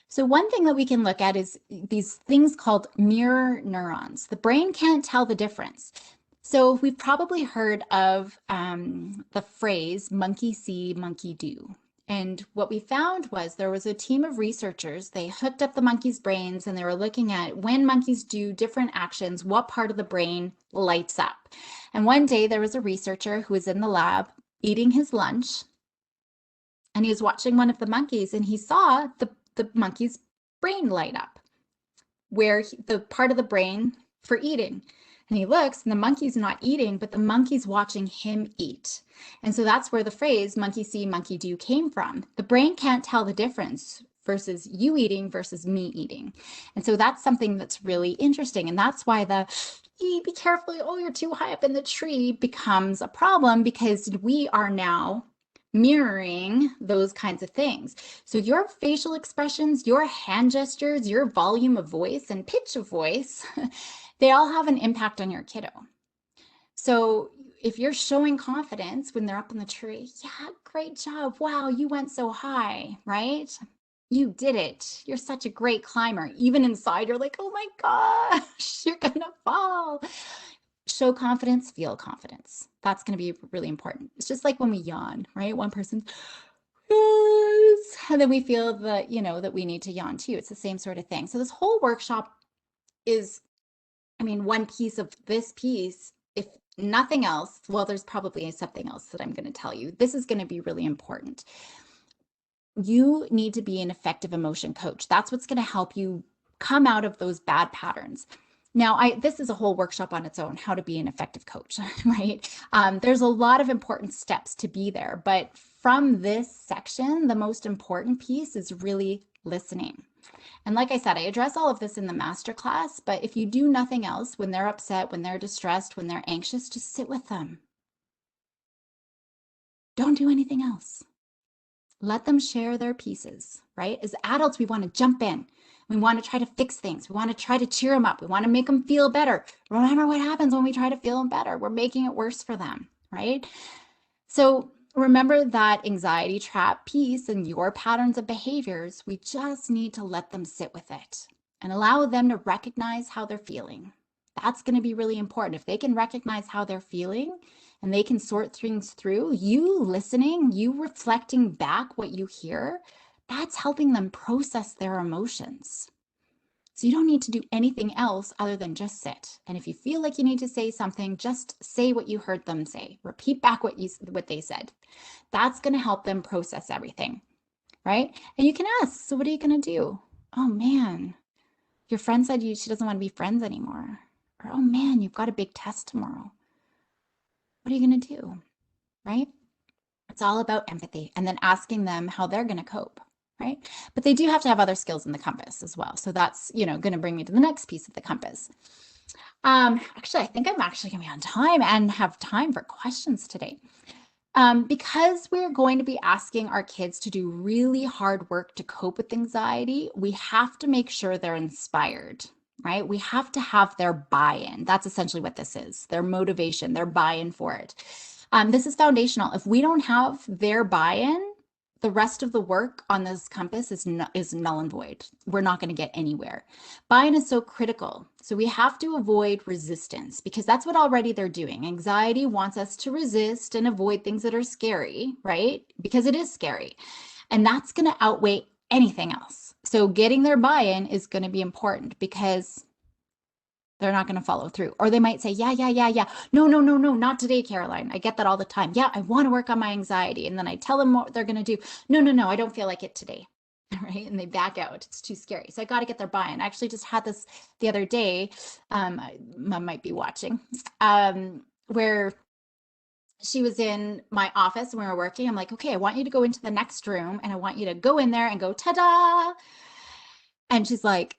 So one thing that we can look at is these things called mirror neurons. The brain can't tell the difference. So we've probably heard of the phrase monkey see, monkey do. And what we found was there was a team of researchers. They hooked up the monkeys' brains and they were looking at when monkeys do different actions, what part of the brain lights up. And one day there was a researcher who was in the lab eating his lunch and he was watching one of the monkeys and he saw the monkey's brain light up, the part of the brain for eating. And he looks and the monkey's not eating, but the monkey's watching him eat. And so that's where the phrase monkey see, monkey do came from. The brain can't tell the difference versus you eating versus me eating. And so that's something that's really interesting. And that's why be careful, oh, you're too high up in the tree becomes a problem because we are now mirroring those kinds of things. So your facial expressions, your hand gestures, your volume of voice and pitch of voice, they all have an impact on your kiddo. So if you're showing confidence when they're up in the tree, yeah, great job. Wow, you went so high, right? You did it. You're such a great climber. Even inside, you're like, oh my gosh, you're gonna fall. Show confidence, feel confidence. That's going to be really important. It's just like when we yawn, right? One person, yes, and then we feel that, that we need to yawn too. It's the same sort of thing. So this whole workshop is, one piece of this piece, if nothing else, well, there's probably something else that I'm going to tell you. This is going to be really important. You need to be an effective emotion coach. That's what's going to help you come out of those bad patterns. Now, this is a whole workshop on its own, how to be an effective coach, right? There's a lot of important steps to be there, but from this section, the most important piece is really listening. And like I said, I address all of this in the masterclass, but if you do nothing else, when they're upset, when they're distressed, when they're anxious, just sit with them. Don't do anything else. Let them share their pieces, right? As adults, we want to jump in. We want to try to fix things. We want to try to cheer them up. We want to make them feel better. Remember what happens when we try to feel them better? We're making it worse for them, right? So remember that anxiety trap piece and your patterns of behaviors. We just need to let them sit with it and allow them to recognize how they're feeling. That's going to be really important. If they can recognize how they're feeling and they can sort things through, you listening, you reflecting back what you hear, that's helping them process their emotions. So you don't need to do anything else other than just sit. And if you feel like you need to say something, just say what you heard them say. Repeat back what they said. That's going to help them process everything, right? And you can ask, so what are you going to do? Oh man, your friend said she doesn't want to be friends anymore. Or, oh man, you've got a big test tomorrow. What are you going to do, right? It's all about empathy and then asking them how they're going to cope. Right? But they do have to have other skills in the compass as well. So that's, going to bring me to the next piece of the compass. Actually, I think I'm actually going to be on time and have time for questions today. Because we're going to be asking our kids to do really hard work to cope with anxiety, we have to make sure they're inspired, right? We have to have their buy-in. That's essentially what this is, their motivation, their buy-in for it. This is foundational. If we don't have their buy-in, the rest of the work on this compass is null and void. We're not going to get anywhere. Buy-in is so critical. So we have to avoid resistance because that's what already they're doing. Anxiety wants us to resist and avoid things that are scary, right? Because it is scary. And that's going to outweigh anything else. So getting their buy-in is going to be important because they're not going to follow through. Or they might say, yeah. No, not today, Caroline. I get that all the time. Yeah, I want to work on my anxiety. And then I tell them what they're going to do. No, I don't feel like it today. Right? And they back out. It's too scary. So I got to get their buy-in. I actually just had this the other day. Mom might be watching, where she was in my office and we were working. I'm like, okay, I want you to go into the next room and I want you to go in there and go, ta-da. And she's like,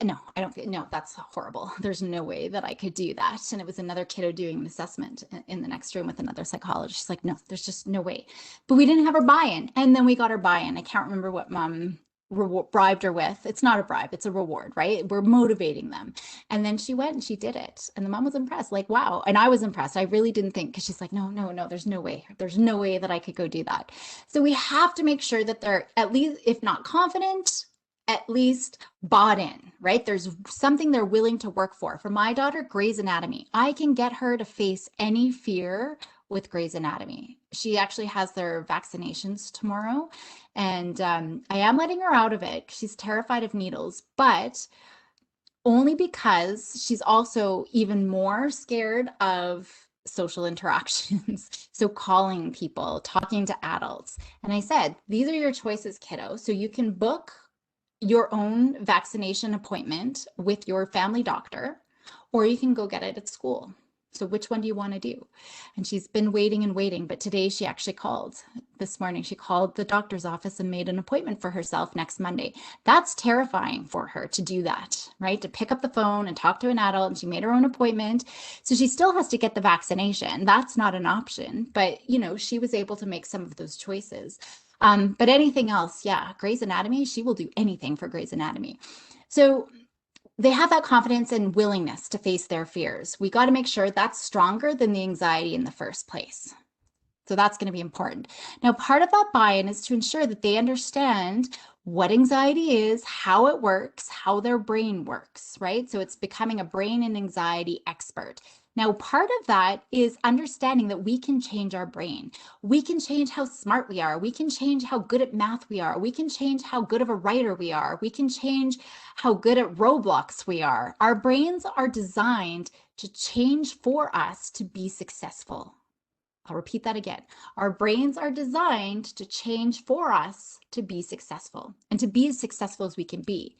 no, I don't feel, no, that's horrible. There's no way that I could do that. And it was another kiddo doing an assessment in the next room with another psychologist. She's like, no, there's just no way. But we didn't have her buy-in. And then we got her buy-in. I can't remember what mom bribed her with. It's not a bribe, it's a reward, right? We're motivating them. And then she went and she did it. And the mom was impressed, like, wow. And I was impressed. I really didn't think, because she's like, no, there's no way. There's no way that I could go do that. So we have to make sure that they're at least, if not confident, at least bought in, right? There's something they're willing to work for. For my daughter, Grey's Anatomy, I can get her to face any fear with Grey's Anatomy. She actually has their vaccinations tomorrow, and I am letting her out of it. She's terrified of needles, but only because she's also even more scared of social interactions. So calling people, talking to adults. And I said, these are your choices, kiddo. So you can book your own vaccination appointment with your family doctor, or you can go get it at school. So which one do you want to do? And she's been waiting and waiting, but today she actually called. This morning she called the doctor's office and made an appointment for herself next Monday. That's terrifying for her to do that, right? To pick up the phone and talk to an adult, and she made her own appointment. So she still has to get the vaccination. That's not an option, but she was able to make some of those choices. But anything else, yeah, Grey's Anatomy, she will do anything for Grey's Anatomy. So they have that confidence and willingness to face their fears. We got to make sure that's stronger than the anxiety in the first place. So that's going to be important. Now, part of that buy-in is to ensure that they understand what anxiety is, how it works, how their brain works, right? So it's becoming a brain and anxiety expert. Now, part of that is understanding that we can change our brain. We can change how smart we are. We can change how good at math we are. We can change how good of a writer we are. We can change how good at Roblox we are. Our brains are designed to change for us to be successful. I'll repeat that again. Our brains are designed to change for us to be successful and to be as successful as we can be.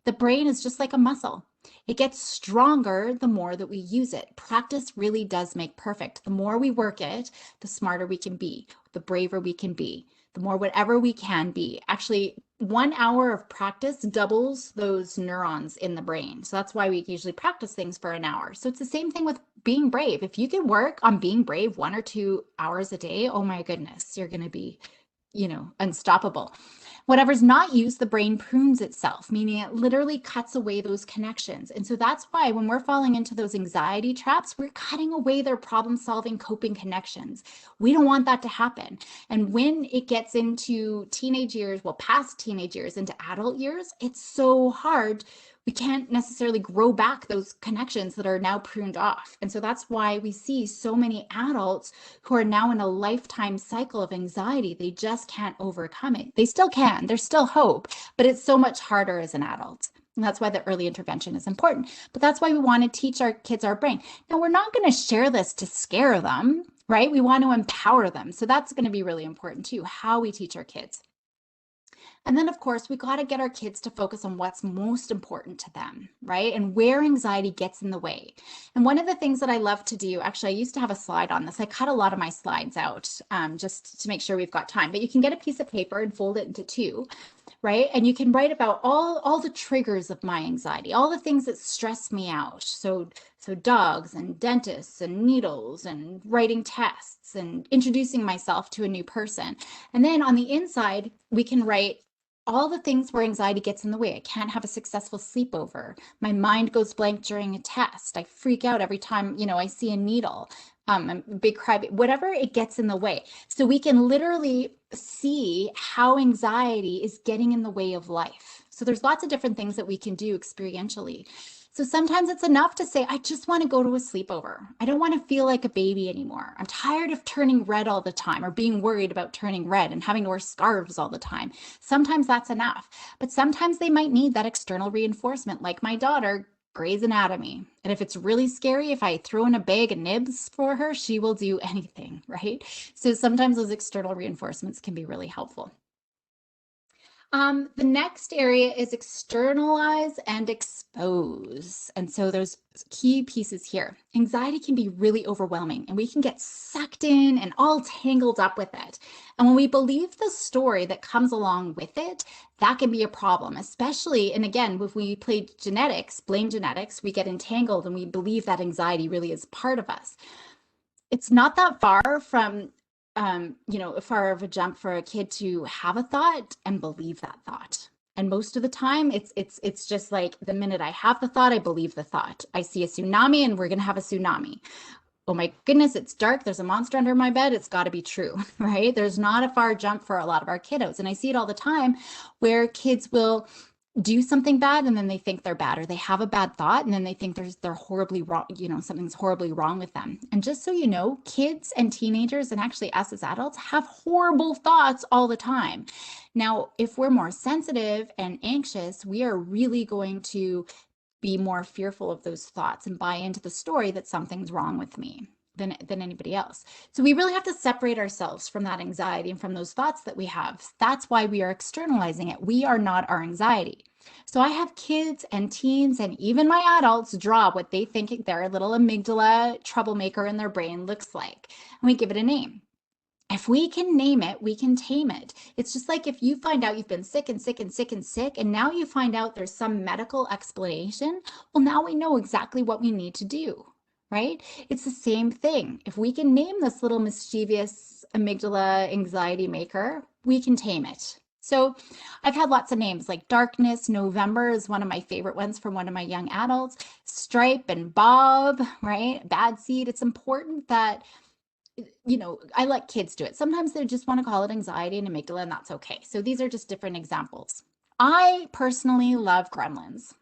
The brain is just like a muscle. It gets stronger the more that we use it. Practice really does make perfect. The more we work it, the smarter we can be, the braver we can be, the more whatever we can be. Actually, 1 hour of practice doubles those neurons in the brain. So that's why we usually practice things for an hour. So it's the same thing with being brave. If you can work on being brave 1 or 2 hours a day, oh my goodness, you're going to be, unstoppable. Whatever's not used, the brain prunes itself, meaning it literally cuts away those connections. And so that's why when we're falling into those anxiety traps, we're cutting away their problem-solving coping connections. We don't want that to happen. And when it gets into teenage years, well, past teenage years, into adult years, it's so hard. We can't necessarily grow back those connections that are now pruned off. And so that's why we see so many adults who are now in a lifetime cycle of anxiety. They just can't overcome it. They still can, there's still hope, but it's so much harder as an adult. And that's why the early intervention is important. But that's why we want to teach our kids our brain. Now, we're not going to share this to scare them, right? We want to empower them. So that's going to be really important too, how we teach our kids. And then, of course, we got to get our kids to focus on what's most important to them, right? And where anxiety gets in the way. And one of the things that I love to do, actually, I used to have a slide on this. I cut a lot of my slides out just to make sure we've got time. But you can get a piece of paper and fold it into two, right? And you can write about all the triggers of my anxiety, all the things that stress me out. So dogs and dentists and needles and writing tests and introducing myself to a new person. And then on the inside, we can write all the things where anxiety gets in the way. I can't have a successful sleepover. My mind goes blank during a test. I freak out every time, I see a needle. I'm a big crybaby, whatever it gets in the way. So we can literally see how anxiety is getting in the way of life. So there's lots of different things that we can do experientially. So sometimes it's enough to say, I just want to go to a sleepover. I don't want to feel like a baby anymore. I'm tired of turning red all the time or being worried about turning red and having to wear scarves all the time. Sometimes that's enough, but sometimes they might need that external reinforcement, like my daughter, Grey's Anatomy. And if it's really scary, if I throw in a bag of nibs for her, she will do anything, right? So sometimes those external reinforcements can be really helpful. The next area is externalize and expose. And so there's key pieces here. Anxiety can be really overwhelming and we can get sucked in and all tangled up with it. And when we believe the story that comes along with it, that can be a problem, especially, and again, if we play genetics, blame genetics, we get entangled and we believe that anxiety really is part of us. It's not that far from far of a jump for a kid to have a thought and believe that thought. And most of the time, it's just like the minute I have the thought, I believe the thought. I see a tsunami and we're going to have a tsunami. Oh my goodness, it's dark. There's a monster under my bed. It's got to be true, right? There's not a far jump for a lot of our kiddos. And I see it all the time where kids will do something bad and then they think they're bad, or they have a bad thought and then they think they're horribly wrong, something's horribly wrong with them. And just so you know, kids and teenagers, and actually us as adults, have horrible thoughts all the time. Now, if we're more sensitive and anxious, we are really going to be more fearful of those thoughts and buy into the story that something's wrong with me than anybody else. So we really have to separate ourselves from that anxiety and from those thoughts that we have. That's why we are externalizing it. We are not our anxiety. So I have kids and teens and even my adults draw what they think their little amygdala troublemaker in their brain looks like. And we give it a name. If we can name it, we can tame it. It's just like if you find out you've been sick and sick and sick and sick, and now you find out there's some medical explanation, well, now we know exactly what we need to do, right? It's the same thing. If we can name this little mischievous amygdala anxiety maker, we can tame it. So I've had lots of names like Darkness. November is one of my favorite ones from one of my young adults. Stripe and Bob, right? Bad Seed. It's important that I let kids do it. Sometimes they just want to call it anxiety and amygdala, and that's okay. So these are just different examples. I personally love Gremlins.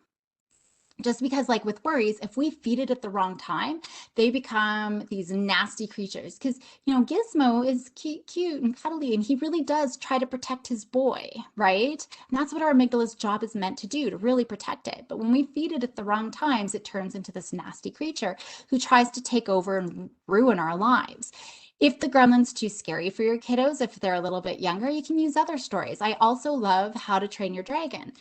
Just because, like with worries, if we feed it at the wrong time, they become these nasty creatures. Because, Gizmo is cute and cuddly, and he really does try to protect his boy, right? And that's what our amygdala's job is meant to do, to really protect it. But when we feed it at the wrong times, it turns into this nasty creature who tries to take over and ruin our lives. If the gremlin's too scary for your kiddos, if they're a little bit younger, you can use other stories. I also love How to Train Your Dragon.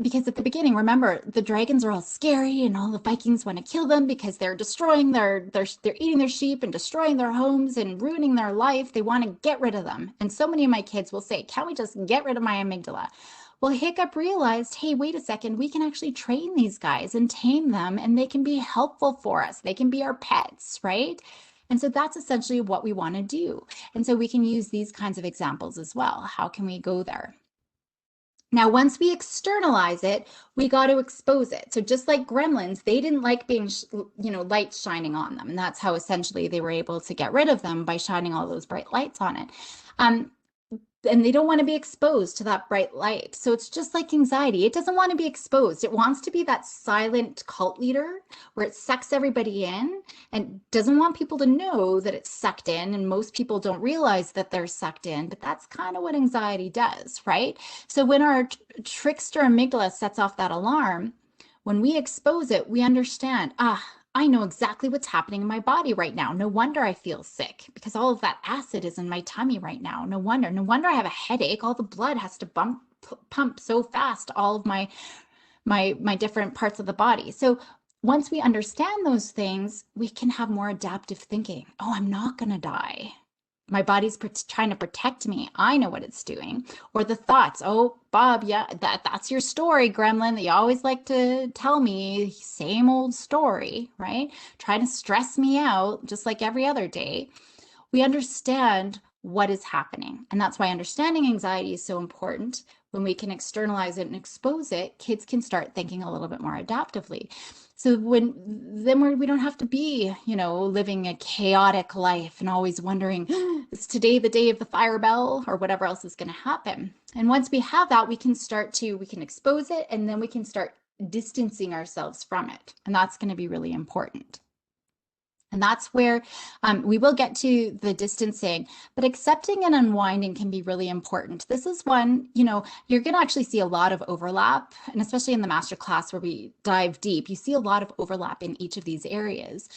Because at the beginning, remember, the dragons are all scary and all the Vikings want to kill them because they're destroying they're eating their sheep and destroying their homes and ruining their life. They want to get rid of them. And so many of my kids will say, can't we just get rid of my amygdala? Well, Hiccup realized, hey, wait a second, we can actually train these guys and tame them and they can be helpful for us. They can be our pets, right? And so that's essentially what we want to do. And so we can use these kinds of examples as well. How can we go there? Now, once we externalize it, we got to expose it. So just like gremlins, they didn't like being, light shining on them. And that's how essentially they were able to get rid of them, by shining all those bright lights on it. And they don't want to be exposed to that bright light. So it's just like anxiety. It doesn't want to be exposed. It wants to be that silent cult leader where it sucks everybody in and doesn't want people to know that it's sucked in. And most people don't realize that they're sucked in, but that's kind of what anxiety does, right? So when our trickster amygdala sets off that alarm, when we expose it, we understand, I know exactly what's happening in my body right now. No wonder I feel sick, because all of that acid is in my tummy right now. No wonder I have a headache. All the blood has to pump so fast, all of my different parts of the body. So once we understand those things, we can have more adaptive thinking. Oh, I'm not going to die. My body's trying to protect me. I know what it's doing. Or the thoughts, oh, Bob, yeah, that's your story, gremlin, that you always like to tell me. Same old story, right? Trying to stress me out just like every other day. We understand what is happening. And that's why understanding anxiety is so important. When we can externalize it and expose it, kids can start thinking a little bit more adaptively. So we don't have to be, living a chaotic life and always wondering, is today the day of the fire bell, or whatever else is going to happen? And once we have that, we can expose it, and then we can start distancing ourselves from it. And that's going to be really important. And that's where we will get to the distancing, but accepting and unwinding can be really important. This is one, you're going to actually see a lot of overlap, and especially in the master class where we dive deep, you see a lot of overlap in each of these areas.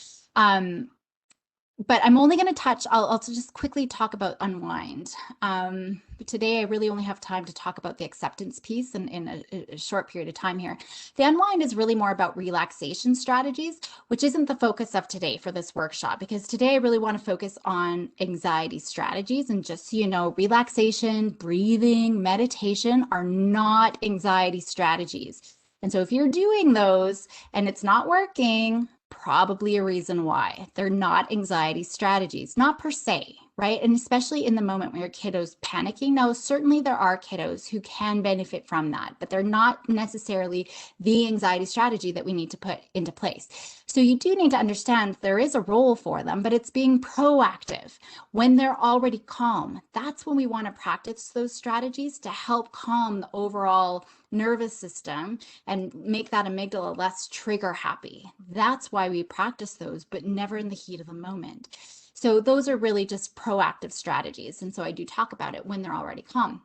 But I'm only going to touch, I'll just quickly talk about unwind. But today, I really only have time to talk about the acceptance piece in a short period of time here. The unwind is really more about relaxation strategies, which isn't the focus of today for this workshop, because today I really want to focus on anxiety strategies. And just so you know, relaxation, breathing, meditation are not anxiety strategies. And so if you're doing those and it's not working, probably a reason why. They're not anxiety strategies, not per se, right? And especially in the moment when your kiddo's panicking. Now, certainly there are kiddos who can benefit from that, but they're not necessarily the anxiety strategy that we need to put into place. So you do need to understand there is a role for them, but it's being proactive. When they're already calm, that's when we want to practice those strategies to help calm the overall nervous system and make that amygdala less trigger happy. That's why we practice those, but never in the heat of the moment. So those are really just proactive strategies. And so I do talk about it when they're already calm.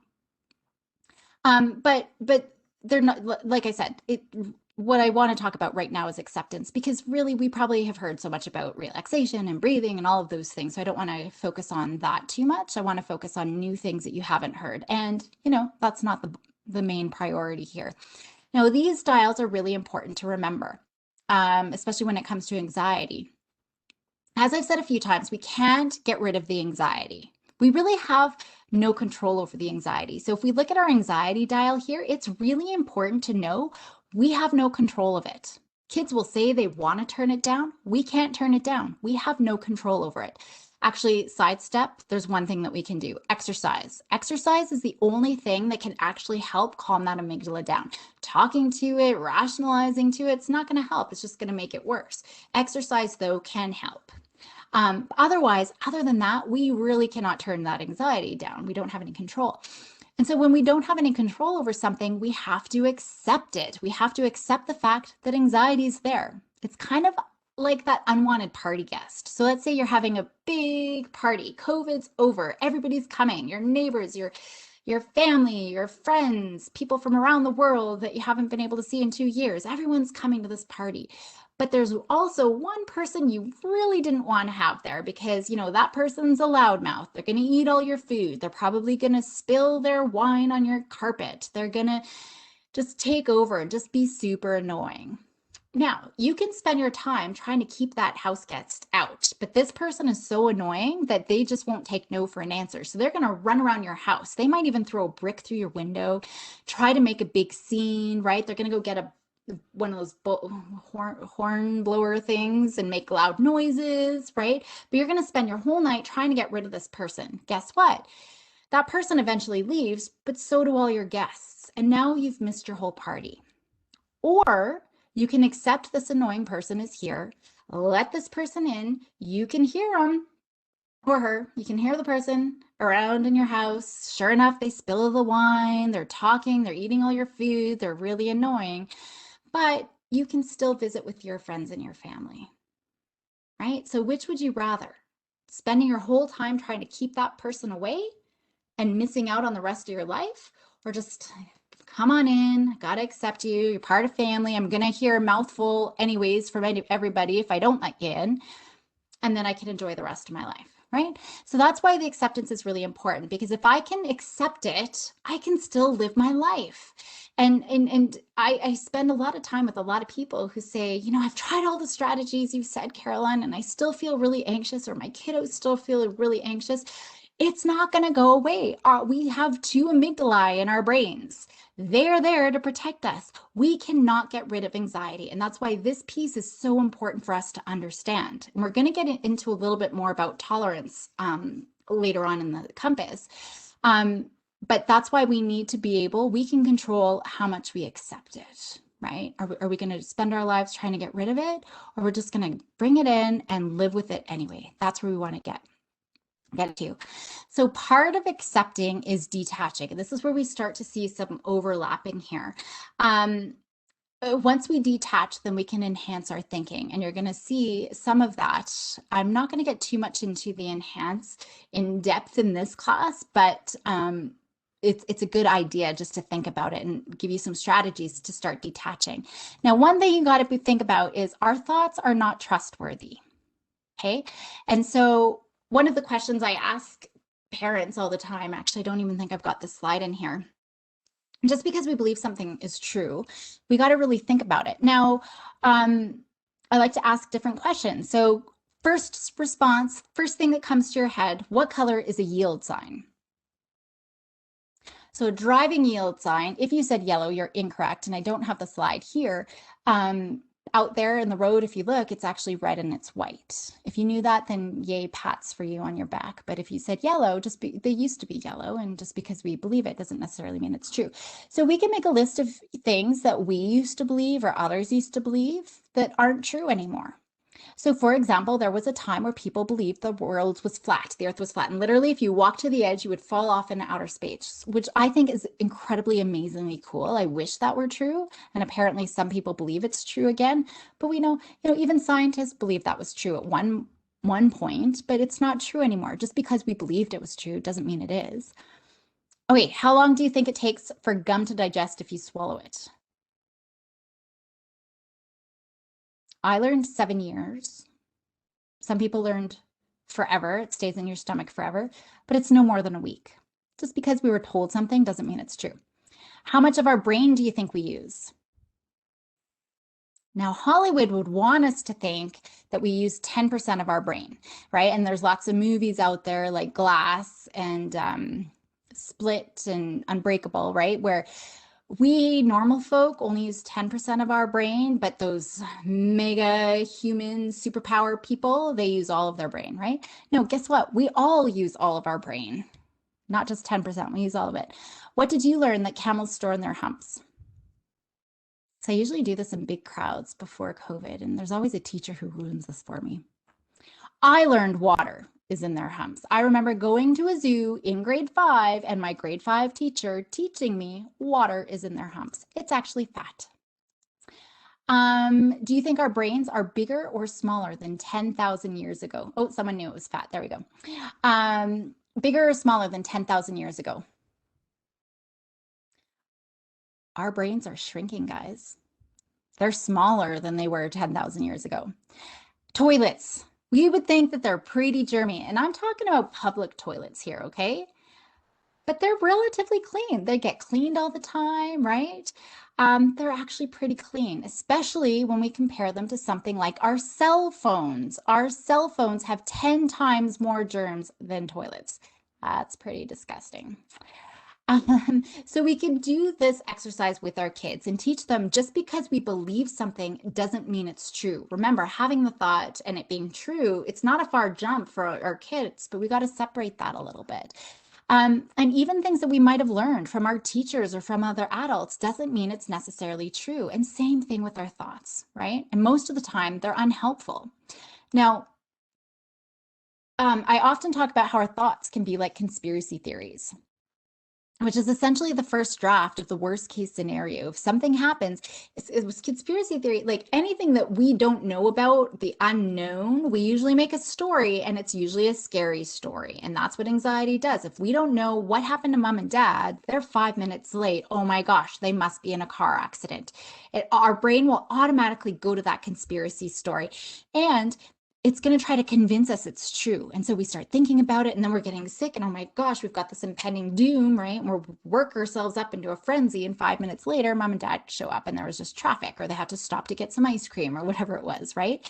But they're not, like I said, what I want to talk about right now is acceptance, because really we probably have heard so much about relaxation and breathing and all of those things. So I don't want to focus on that too much. I want to focus on new things that you haven't heard. And, that's not the main priority here. Now, these dials are really important to remember, especially when it comes to anxiety. As I've said a few times, we can't get rid of the anxiety. We really have no control over the anxiety. So if we look at our anxiety dial here, it's really important to know we have no control of it. Kids will say they want to turn it down. We can't turn it down. We have no control over it. Actually, sidestep, there's one thing that we can do: exercise. Exercise is the only thing that can actually help calm that amygdala down. Talking to it, rationalizing to it, it's not going to help. It's just going to make it worse. Exercise, though, can help. Otherwise, other than that, we really cannot turn that anxiety down. We don't have any control. And so when we don't have any control over something, we have to accept it. We have to accept the fact that anxiety is there. It's kind of like that unwanted party guest. So let's say you're having a big party, COVID's over, everybody's coming, your neighbors, your family, your friends, people from around the world that you haven't been able to see in 2 years, everyone's coming to this party. But there's also one person you really didn't want to have there because, that person's a loudmouth. They're going to eat all your food. They're probably going to spill their wine on your carpet. They're going to just take over and just be super annoying. Now, you can spend your time trying to keep that house guest out, but this person is so annoying that they just won't take no for an answer. So they're going to run around your house. They might even throw a brick through your window, try to make a big scene, right? They're going to go get one of those horn blower things and make loud noises, right? But you're going to spend your whole night trying to get rid of this person. Guess what? That person eventually leaves, but so do all your guests. And now you've missed your whole party. Or you can accept this annoying person is here, let this person in, you can hear them or her, you can hear the person around in your house. Sure enough, they spill the wine, they're talking, they're eating all your food, they're really annoying, but you can still visit with your friends and your family, right? So which would you rather? Spending your whole time trying to keep that person away and missing out on the rest of your life, or just come on in, gotta accept you, you're part of family, I'm gonna hear a mouthful anyways from everybody if I don't let you in, and then I can enjoy the rest of my life, right? So that's why the acceptance is really important, because if I can accept it, I can still live my life. And I spend a lot of time with a lot of people who say, you know, I've tried all the strategies you said, Caroline, and I still feel really anxious, or my kiddos still feel really anxious. It's not going to go away. We have two amygdalae in our brains. They're there to protect us. We cannot get rid of anxiety. And that's why this piece is so important for us to understand. And we're going to get into a little bit more about tolerance later on in the compass. But that's why we need to be able, we can control how much we accept it, right? Are we going to spend our lives trying to get rid of it? Or we're just going to bring it in and live with it anyway? That's where we want to get to. So part of accepting is detaching. And this is where we start to see some overlapping here. Once we detach, then we can enhance our thinking. And you're going to see some of that. I'm not going to get too much into the enhance in depth in this class, but it's a good idea just to think about it and give you some strategies to start detaching. Now, one thing you got to think about is our thoughts are not trustworthy. Okay. And so one of the questions I ask parents all the time, actually, I don't even think I've got this slide in here. Just because we believe something is true, we got to really think about it. Now, I like to ask different questions. So first response, first thing that comes to your head, what color is a yield sign? So a driving yield sign, if you said yellow, you're incorrect. And I don't have the slide here. Out there in the road, if you look, it's actually red and it's white. If you knew that, then yay, pats for you on your back. But if you said yellow, they used to be yellow, and just because we believe it doesn't necessarily mean it's true. So we can make a list of things that we used to believe or others used to believe that aren't true anymore. So for example, there was a time where people believed the world was flat, the earth was flat. And literally, if you walked to the edge, you would fall off into outer space, which I think is incredibly, amazingly cool. I wish that were true. And apparently some people believe it's true again. But we know, even scientists believe that was true at one point, but it's not true anymore. Just because we believed it was true doesn't mean it is. Okay, how long do you think it takes for gum to digest if you swallow it? I learned 7 years. Some people learned forever. It stays in your stomach forever, but it's no more than a week. Just because we were told something doesn't mean it's true. How much of our brain do you think we use? Now, Hollywood would want us to think that we use 10% of our brain, right? And there's lots of movies out there like Glass and Split and Unbreakable, right? Where we normal folk only use 10% of our brain, but those mega human superpower people, they use all of their brain, right? No, guess what? We all use all of our brain, not just 10%. We use all of it. What did you learn that camels store in their humps? So I usually do this in big crowds before COVID, and there's always a teacher who ruins this for me. I learned water is in their humps. I remember going to a zoo in grade 5 and my grade 5 teacher teaching me water is in their humps. It's actually fat. Do you think our brains are bigger or smaller than 10,000 years ago? Oh, someone knew it was fat. There we go. Bigger or smaller than 10,000 years ago? Our brains are shrinking, guys. They're smaller than they were 10,000 years ago. Toilets. We would think that they're pretty germy, and I'm talking about public toilets here, okay? But they're relatively clean. They get cleaned all the time, right? They're actually pretty clean, especially when we compare them to something like our cell phones. Our cell phones have 10 times more germs than toilets. That's pretty disgusting. So we can do this exercise with our kids and teach them just because we believe something doesn't mean it's true. Remember, having the thought and it being true, it's not a far jump for our kids, but we got to separate that a little bit. And even things that we might have learned from our teachers or from other adults doesn't mean it's necessarily true. And same thing with our thoughts, right? And most of the time, they're unhelpful. Now, I often talk about how our thoughts can be like conspiracy theories, which is essentially the first draft of the worst case scenario. If something happens, it was conspiracy theory, like anything that we don't know about, the unknown, we usually make a story and it's usually a scary story. And that's what anxiety does. If we don't know what happened to mom and dad, they're 5 minutes late. Oh my gosh, they must be in a car accident. Our brain will automatically go to that conspiracy story. And it's going to try to convince us it's true. And so we start thinking about it and then we're getting sick and oh my gosh, we've got this impending doom, right? And we'll work ourselves up into a frenzy. And 5 minutes later, mom and dad show up and there was just traffic or they had to stop to get some ice cream or whatever it was, right?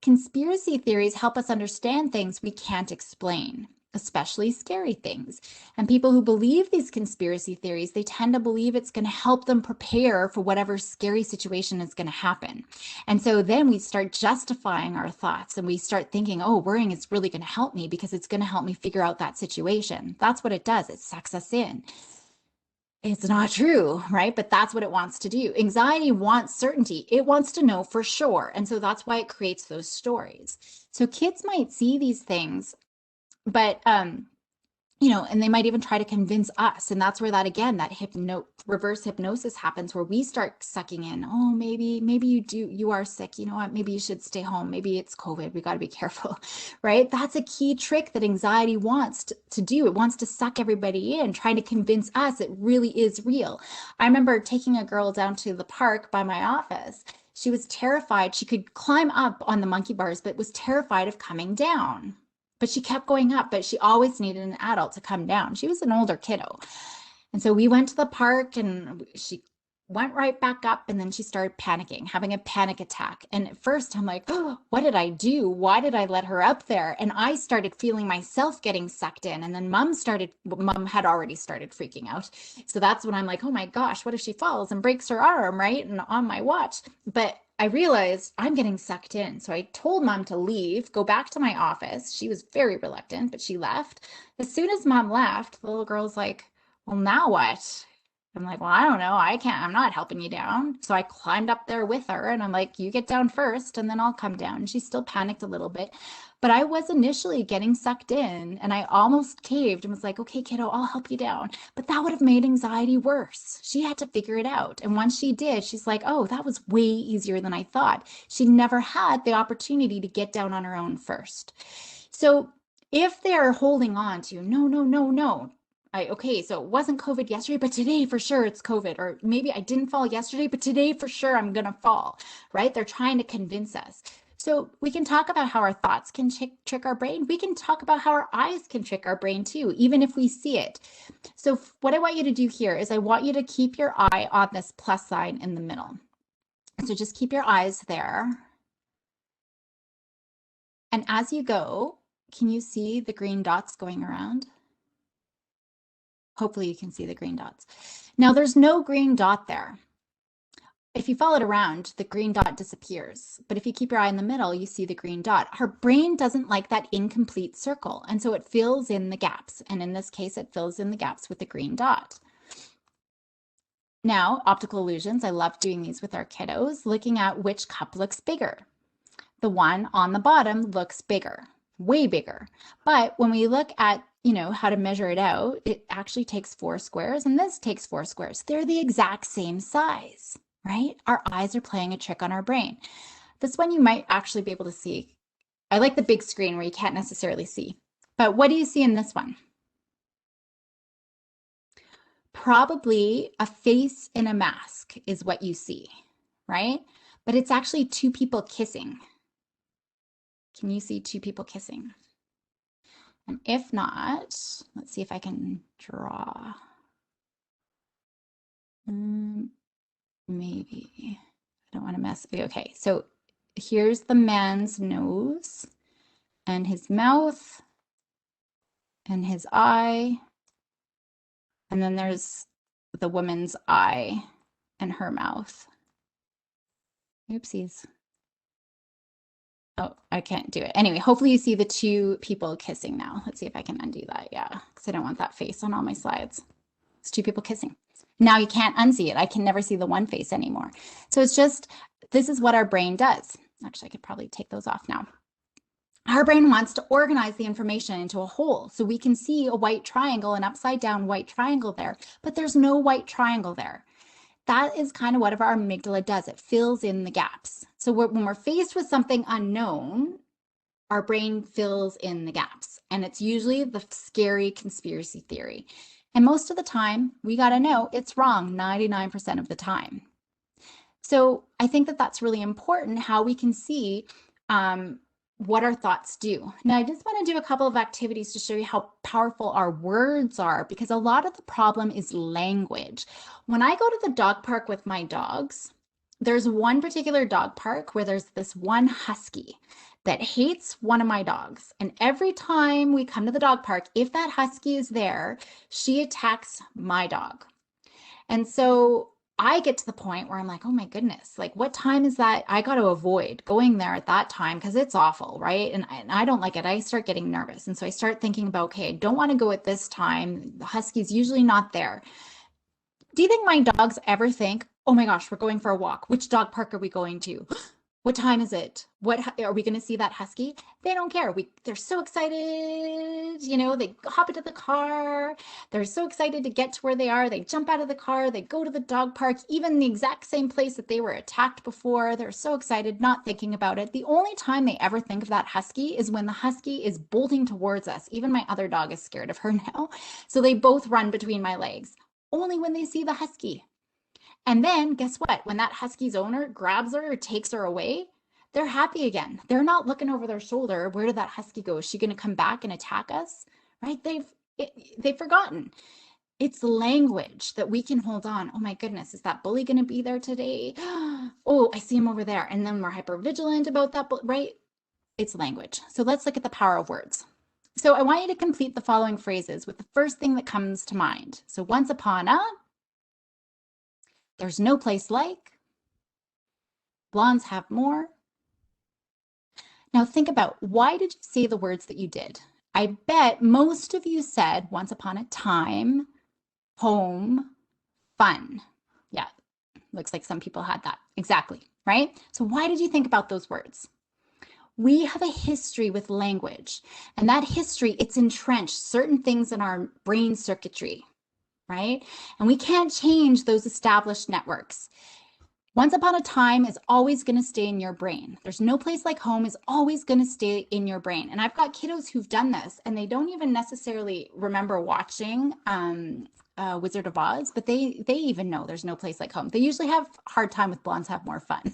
Conspiracy theories help us understand things we can't explain, especially scary things. And people who believe these conspiracy theories, they tend to believe it's going to help them prepare for whatever scary situation is going to happen. And so then we start justifying our thoughts and we start thinking, oh, worrying is really going to help me because it's going to help me figure out that situation. That's what it does. It sucks us in. It's not true, right? But that's what it wants to do. Anxiety wants certainty. It wants to know for sure. And so that's why it creates those stories. So kids might see these things, but and they might even try to convince us. And that's where that again, that reverse hypnosis happens where we start sucking in, oh, maybe you are sick. You know what? Maybe you should stay home. Maybe it's COVID. We got to be careful, right? That's a key trick that anxiety wants to do. It wants to suck everybody in, trying to convince us it really is real. I remember taking a girl down to the park by my office. She was terrified. She could climb up on the monkey bars, but was terrified of coming down. But she kept going up, but she always needed an adult to come down. She was an older kiddo. And so we went to the park and she went right back up and then she started panicking, having a panic attack. And at first I'm like, oh, what did I do? Why did I let her up there? And I started feeling myself getting sucked in. And then mom had already started freaking out. So that's when I'm like, oh my gosh, what if she falls and breaks her arm, right? And on my watch. But I realized I'm getting sucked in. So I told mom to leave, go back to my office. She was very reluctant, but she left. As soon as mom left, the little girl's like, well, now what? I'm like, well, I don't know. I'm not helping you down. So I climbed up there with her and I'm like, you get down first and then I'll come down. And she still panicked a little bit. But I was initially getting sucked in and I almost caved and was like, okay, kiddo, I'll help you down. But that would have made anxiety worse. She had to figure it out. And once she did, she's like, oh, that was way easier than I thought. She never had the opportunity to get down on her own first. So if they're holding on to, no, no, no, no, okay, so it wasn't COVID yesterday, but today for sure it's COVID. Or maybe I didn't fall yesterday, but today for sure I'm going to fall, right? They're trying to convince us. So we can talk about how our thoughts can trick our brain. We can talk about how our eyes can trick our brain too, even if we see it. So what I want you to do here is I want you to keep your eye on this plus sign in the middle. So just keep your eyes there. And as you go, can you see the green dots going around? Hopefully you can see the green dots. Now there's no green dot there. If you follow it around, the green dot disappears. But if you keep your eye in the middle, you see the green dot. Our brain doesn't like that incomplete circle. And so it fills in the gaps. And in this case, it fills in the gaps with the green dot. Now, optical illusions, I love doing these with our kiddos, looking at which cup looks bigger. The one on the bottom looks bigger, way bigger. But when we look at how to measure it out, it actually takes 4 squares and this takes 4 squares. They're the exact same size, right? Our eyes are playing a trick on our brain. This one you might actually be able to see. I like the big screen where you can't necessarily see. But what do you see in this one? Probably a face in a mask is what you see, right? But it's actually 2 people kissing. Can you see 2 people kissing? And if not, let's see if I can draw. Maybe. I don't want to mess. Okay, so here's the man's nose and his mouth and his eye. And then there's the woman's eye and her mouth. Oopsies. Oh, I can't do it. Anyway, hopefully you see the two people kissing now. Let's see if I can undo that. Yeah, because I don't want that face on all my slides. It's two people kissing. Now you can't unsee it. I can never see the one face anymore. So it's just, this is what our brain does. Actually, I could probably take those off now. Our brain wants to organize the information into a whole. So we can see a white triangle, an upside down white triangle there, but there's no white triangle there. That is kind of what our amygdala does. It fills in the gaps. So when we're faced with something unknown, our brain fills in the gaps. And it's usually the scary conspiracy theory. And most of the time, we got to know it's wrong 99% of the time. So I think that that's really important, how we can see what our thoughts do. Now, I just want to do a couple of activities to show you how powerful our words are, because a lot of the problem is language. When I go to the dog park with my dogs, there's one particular dog park where there's this one husky that hates one of my dogs. And every time we come to the dog park, if that husky is there, she attacks my dog. And so I get to the point where I'm like, oh my goodness, like what time is that? I got to avoid going there at that time because it's awful, right? And I don't like it. I start getting nervous. And so I start thinking about, okay, I don't want to go at this time. The husky's usually not there. Do you think my dogs ever think, oh my gosh, we're going for a walk? Which dog park are we going to? What time is it? What are we going to see that husky? They don't care. They're so excited, you know, they hop into the car. They're so excited to get to where they are. They jump out of the car, they go to the dog park, even the exact same place that they were attacked before. They're so excited, not thinking about it. The only time they ever think of that husky is when the husky is bolting towards us. Even my other dog is scared of her now. So they both run between my legs, only when they see the husky. And then guess what? When that husky's owner grabs her or takes her away, they're happy again. They're not looking over their shoulder. Where did that husky go? Is she going to come back and attack us? Right? They've forgotten. It's language that we can hold on. Oh my goodness, is that bully going to be there today? Oh, I see him over there. And then we're hyper vigilant about that, right? It's language. So let's look at the power of words. So I want you to complete the following phrases with the first thing that comes to mind. So once upon a, there's no place like, blondes have more. Now think about, why did you say the words that you did? I bet most of you said once upon a time, home, fun. Yeah, looks like some people had that. Exactly, right? So why did you think about those words? We have a history with language, and that history, it's entrenched certain things in our brain circuitry, right? And we can't change those established networks. Once upon a time is always going to stay in your brain. There's no place like home is always going to stay in your brain. And I've got kiddos who've done this and they don't even necessarily remember watching Wizard of Oz, but they even know there's no place like home. They usually have a hard time with blondes have more fun.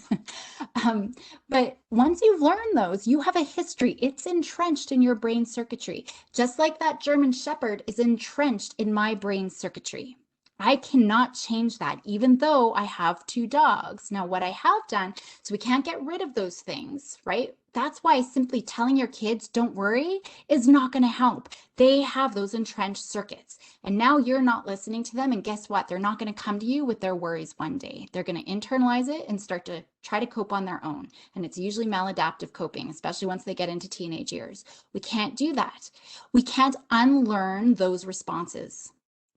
But once you've learned those, you have a history. It's entrenched in your brain circuitry, just like that German Shepherd is entrenched in my brain circuitry. I cannot change that, even though I have two dogs. Now, what I have done, so we can't get rid of those things, right? That's why simply telling your kids, don't worry, is not going to help. They have those entrenched circuits. And now you're not listening to them. And guess what? They're not going to come to you with their worries one day. They're going to internalize it and start to try to cope on their own. And it's usually maladaptive coping, especially once they get into teenage years. We can't do that. We can't unlearn those responses.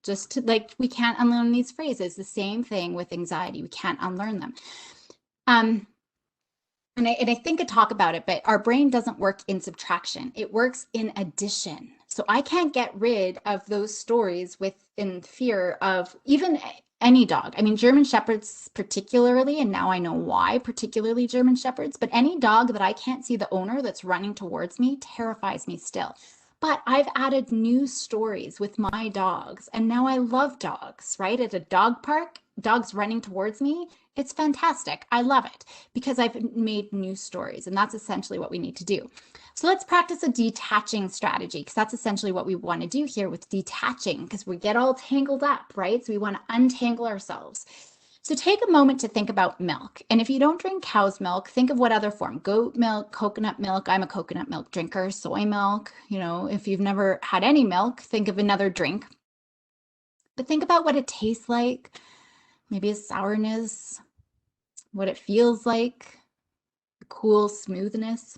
Just to, like, we can't unlearn these phrases. The same thing with anxiety. We can't unlearn them. And I think I talk about it, but our brain doesn't work in subtraction. It works in addition. So I can't get rid of those stories in fear of even any dog. I mean, German Shepherds particularly, and now I know why, particularly German Shepherds, but any dog that I can't see the owner that's running towards me terrifies me still. But I've added new stories with my dogs, and now I love dogs, right? At a dog park, dogs running towards me, it's fantastic. I love it because I've made new stories, and that's essentially what we need to do. So let's practice a detaching strategy, because that's essentially what we want to do here with detaching, because we get all tangled up, right? So we want to untangle ourselves. So take a moment to think about milk. And if you don't drink cow's milk, think of what other form. Goat milk, coconut milk. I'm a coconut milk drinker. Soy milk. You know, if you've never had any milk, think of another drink. But think about what it tastes like. Maybe a sourness, what it feels like, the cool smoothness.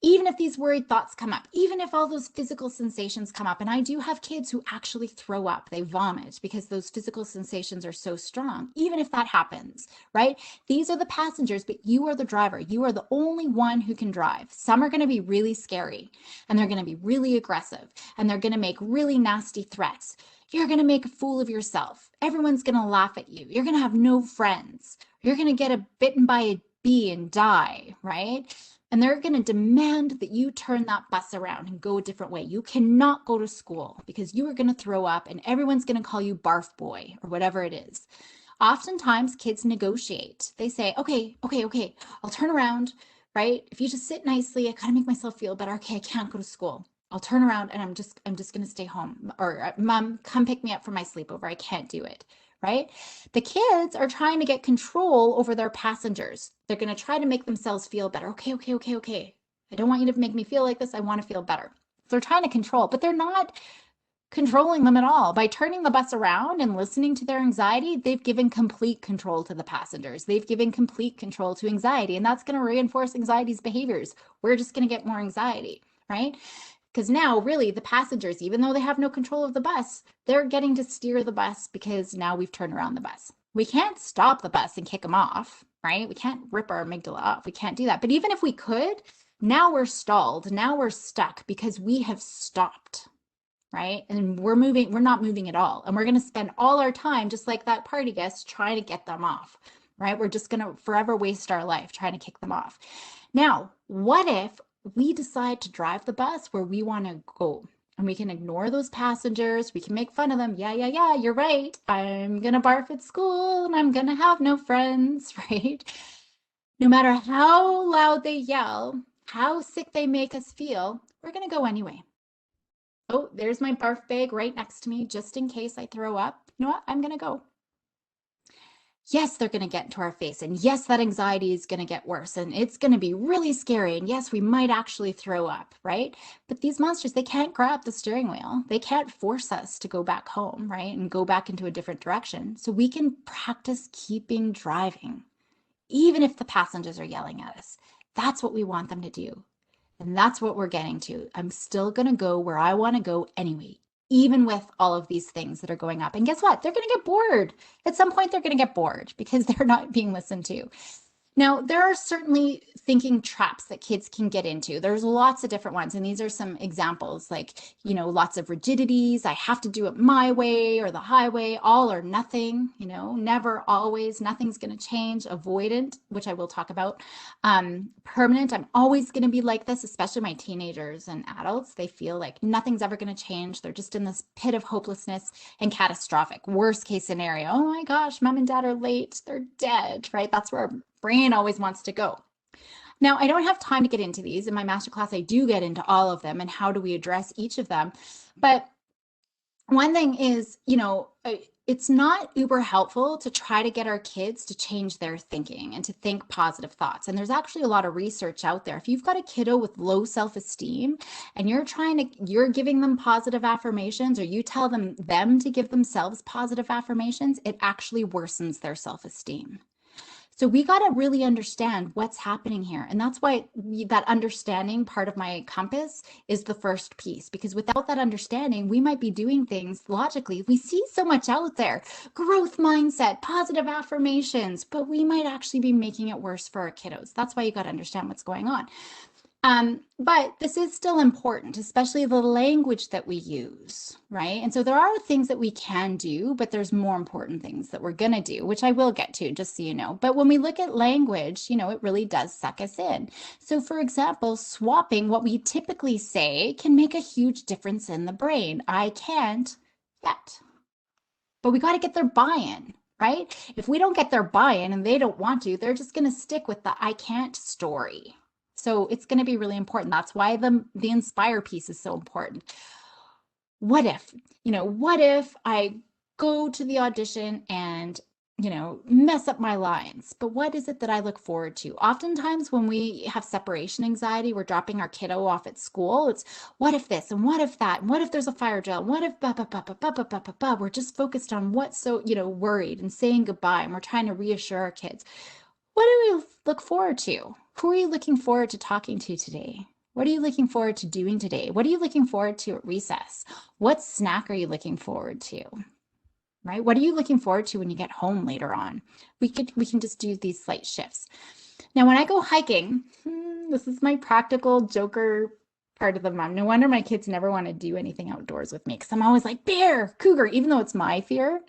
Even if these worried thoughts come up, even if all those physical sensations come up, and I do have kids who actually throw up, they vomit because those physical sensations are so strong, even if that happens, right? These are the passengers, but you are the driver. You are the only one who can drive. Some are going to be really scary, and they're going to be really aggressive, and they're going to make really nasty threats. You're going to make a fool of yourself. Everyone's going to laugh at you. You're going to have no friends. You're going to get bitten by a bee and die, right? And they're going to demand that you turn that bus around and go a different way. You cannot go to school because you are going to throw up and everyone's going to call you barf boy or whatever it is. Oftentimes kids negotiate. They say, okay, I'll turn around, right? If you just sit nicely, I kind of make myself feel better. Okay, I can't go to school. I'll turn around and I'm just going to stay home. Or mom, come pick me up for my sleepover. I can't do it, right? The kids are trying to get control over their passengers. They're going to try to make themselves feel better. Okay. I don't want you to make me feel like this. I want to feel better. They're trying to control, but they're not controlling them at all. By turning the bus around and listening to their anxiety, they've given complete control to the passengers. They've given complete control to anxiety, and that's going to reinforce anxiety's behaviors. We're just going to get more anxiety, right? Because now really the passengers, even though they have no control of the bus, they're getting to steer the bus because now we've turned around the bus. We can't stop the bus and kick them off, right? We can't rip our amygdala off. We can't do that. But even if we could, now we're stalled. Now we're stuck because we have stopped, right? And we're not moving at all. And we're going to spend all our time, just like that party guest, trying to get them off, right? We're just going to forever waste our life trying to kick them off. Now, what if we decide to drive the bus where we want to go? And we can ignore those passengers. We can make fun of them. Yeah, you're right. I'm going to barf at school and I'm going to have no friends, right? No matter how loud they yell, how sick they make us feel, we're going to go anyway. Oh, there's my barf bag right next to me, just in case I throw up. You know what? I'm going to go. Yes, they're going to get into our face. And yes, that anxiety is going to get worse. And it's going to be really scary. And yes, we might actually throw up, right? But these monsters, they can't grab the steering wheel. They can't force us to go back home, right? And go back into a different direction. So we can practice keeping driving, even if the passengers are yelling at us. That's what we want them to do. And that's what we're getting to. I'm still going to go where I want to go anyway, even with all of these things that are going up. And guess what? They're going to get bored. At some point, they're going to get bored because they're not being listened to. Now, there are certainly thinking traps that kids can get into. There's lots of different ones. And these are some examples like, lots of rigidities. I have to do it my way or the highway, all or nothing, never, always, nothing's going to change. Avoidant, which I will talk about. Permanent, I'm always going to be like this, especially my teenagers and adults. They feel like nothing's ever going to change. They're just in this pit of hopelessness. And catastrophic, worst case scenario. Oh my gosh, mom and dad are late. They're dead, right? That's where our brain always wants to go. Now, I don't have time to get into these. In my masterclass, I do get into all of them and how do we address each of them. But one thing is, it's not uber helpful to try to get our kids to change their thinking and to think positive thoughts. And there's actually a lot of research out there. If you've got a kiddo with low self-esteem and you're giving them positive affirmations, or you tell them to give themselves positive affirmations, it actually worsens their self-esteem. So we got to really understand what's happening here. And that's why that understanding part of my compass is the first piece, because without that understanding, we might be doing things logically. We see so much out there, growth mindset, positive affirmations, but we might actually be making it worse for our kiddos. That's why you got to understand what's going on. But this is still important, especially the language that we use, right? And so there are things that we can do, but there's more important things that we're going to do, which I will get to, just so you know. But when we look at language, it really does suck us in. So for example, swapping what we typically say can make a huge difference in the brain. I can't yet. But we got to get their buy-in, right? If we don't get their buy-in and they don't want to, they're just going to stick with the I can't story. So it's going to be really important. That's why the inspire piece is so important. What if I go to the audition and, mess up my lines? But what is it that I look forward to? Oftentimes when we have separation anxiety, we're dropping our kiddo off at school. It's what if this and what if that? And what if there's a fire drill? What if we're just focused on what's so, worried and saying goodbye. And we're trying to reassure our kids. What do we look forward to? Who are you looking forward to talking to today? What are you looking forward to doing today? What are you looking forward to at recess? What snack are you looking forward to? Right? What are you looking forward to when you get home later on? We can just do these slight shifts. Now, when I go hiking, this is my practical joker part of the mom. No wonder my kids never want to do anything outdoors with me because I'm always like, bear, cougar, even though it's my fear.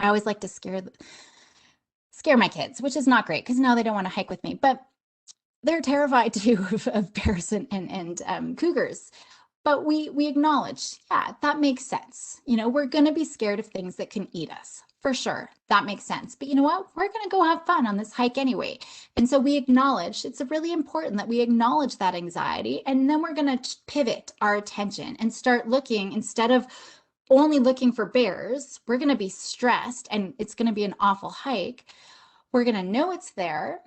I always like to scare my kids, which is not great because now they don't want to hike with me. But they're terrified too of bears and cougars. But we acknowledge, yeah, that makes sense. You know, we're going to be scared of things that can eat us. For sure, that makes sense. But you know what? We're going to go have fun on this hike anyway. And so we acknowledge, it's really important that we acknowledge that anxiety. And then we're going to pivot our attention and start looking, instead of only looking for bears, we're going to be stressed and it's going to be an awful hike. We're going to know it's there,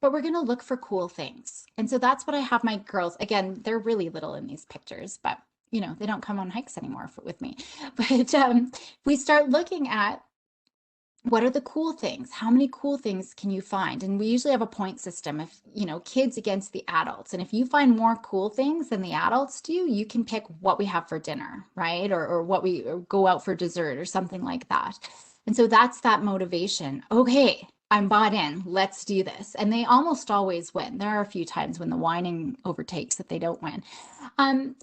but we're going to look for cool things. And so that's what I have my girls. Again, they're really little in these pictures, but you know, they don't come on hikes anymore with me. But we start looking at, what are the cool things? How many cool things can you find? And we usually have a point system, if, you know, kids against the adults. And if you find more cool things than the adults do, you can pick what we have for dinner, right? Or what we go out for dessert or something like that. And so that's that motivation. Okay, I'm bought in. Let's do this. And they almost always win. There are a few times when the whining overtakes that they don't win.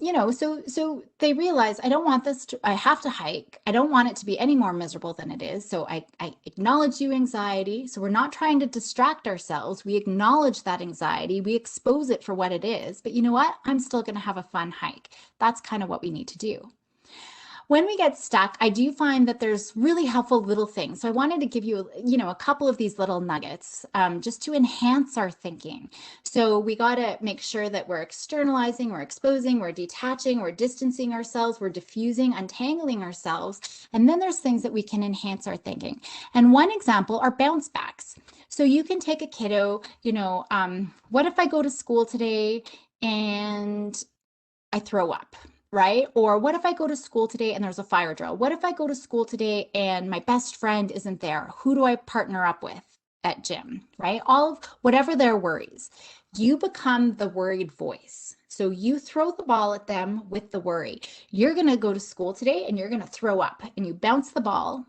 You know, so they realize, I don't want this to, I have to hike. I don't want it to be any more miserable than it is. So I acknowledge you anxiety. So we're not trying to distract ourselves. We acknowledge that anxiety. We expose it for what it is. But you know what? I'm still going to have a fun hike. That's kind of what we need to do. When we get stuck, I do find that there's really helpful little things. So I wanted to give you, you know, a couple of these little nuggets just to enhance our thinking. So we got to make sure that we're externalizing, we're exposing, we're detaching, we're distancing ourselves, we're diffusing, untangling ourselves. And then there's things that we can enhance our thinking. And one example are bounce backs. So you can take a kiddo, you know, what if I go to school today and I throw up? Right? Or what if I go to school today and there's a fire drill? What if I go to school today and my best friend isn't there? Who do I partner up with at gym? Right? All of whatever their worries. You become the worried voice. So you throw the ball at them with the worry. You're going to go to school today and you're going to throw up, and you bounce the ball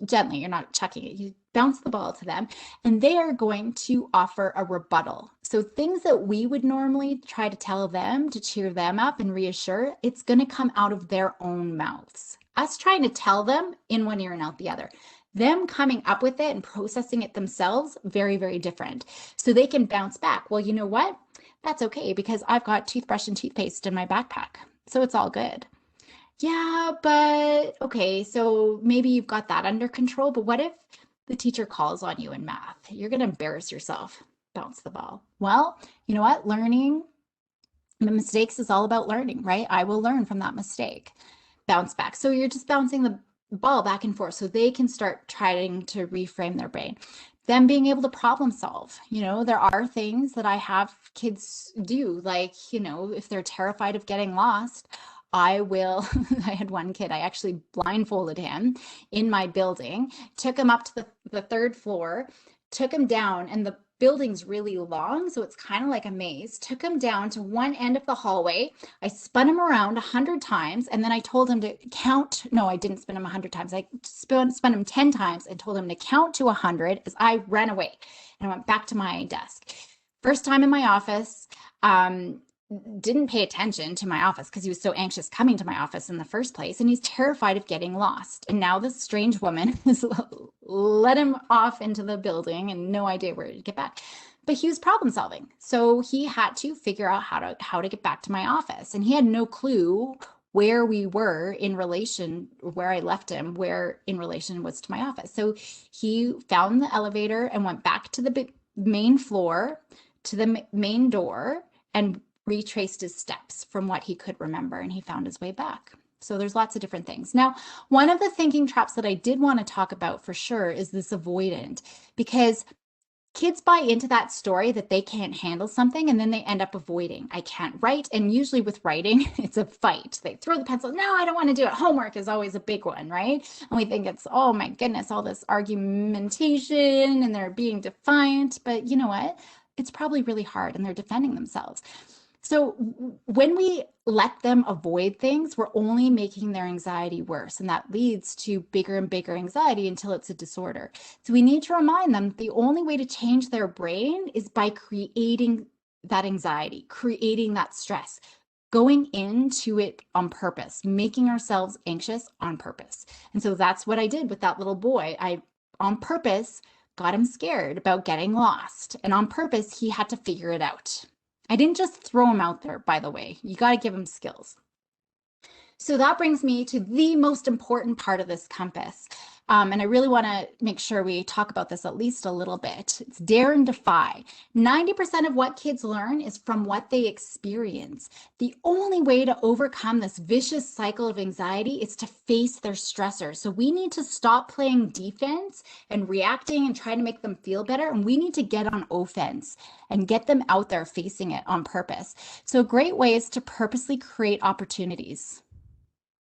gently. You're not chucking it. You bounce the ball to them, and they are going to offer a rebuttal. So things that we would normally try to tell them to cheer them up and reassure, it's going to come out of their own mouths. Us trying to tell them in one ear and out the other. Them coming up with it and processing it themselves, very, very different. So they can bounce back. Well, you know what? That's okay because I've got toothbrush and toothpaste in my backpack. So it's all good. Yeah, but okay, so maybe you've got that under control, but what if the teacher calls on you in math? You're going to embarrass yourself. Bounce the ball. Well, you know what? Learning the mistakes is all about learning, right? I will learn from that mistake. Bounce back. So you're just bouncing the ball back and forth so they can start trying to reframe their brain. Them being able to problem solve. You know, there are things that I have kids do, like, you know, if they're terrified of getting lost, I will, I had one kid, I actually blindfolded him in my building, took him up to the third floor, took him down, and the building's really long, so it's kind of like a maze, took him down to one end of the hallway. I spun him around 100 times, and then I told him to count. No, I didn't spin him 100 times. I spun him 10 times and told him to count to 100 as I ran away. And I went back to my desk. First time in my office, didn't pay attention to my office because he was so anxious coming to my office in the first place, and he's terrified of getting lost. And now this strange woman has let him off into the building and no idea where to get back. But he was problem solving, so he had to figure out how to get back to my office, and he had no clue where we were in relation, where I left him, where in relation was to my office. So he found the elevator and went back to the main floor, to the main door, and retraced his steps from what he could remember, and he found his way back. So there's lots of different things. Now, one of the thinking traps that I did want to talk about for sure is this avoidant, because kids buy into that story that they can't handle something, and then they end up avoiding. I can't write, and usually with writing, it's a fight. They throw the pencil. No, I don't want to do it. Homework is always a big one, right? And we think it's, oh my goodness, all this argumentation, and they're being defiant. But you know what? It's probably really hard, and they're defending themselves. So when we let them avoid things, we're only making their anxiety worse. And that leads to bigger and bigger anxiety until it's a disorder. So we need to remind them the only way to change their brain is by creating that anxiety, creating that stress, going into it on purpose, making ourselves anxious on purpose. And so that's what I did with that little boy. I, on purpose, got him scared about getting lost. And on purpose, he had to figure it out. I didn't just throw him out there, by the way. You got to give him skills. So that brings me to the most important part of this compass. And I really want to make sure we talk about this at least a little bit. It's dare and defy. 90% of what kids learn is from what they experience. The only way to overcome this vicious cycle of anxiety is to face their stressors. So we need to stop playing defense and reacting and trying to make them feel better. And we need to get on offense and get them out there facing it on purpose. So a great way is to purposely create opportunities.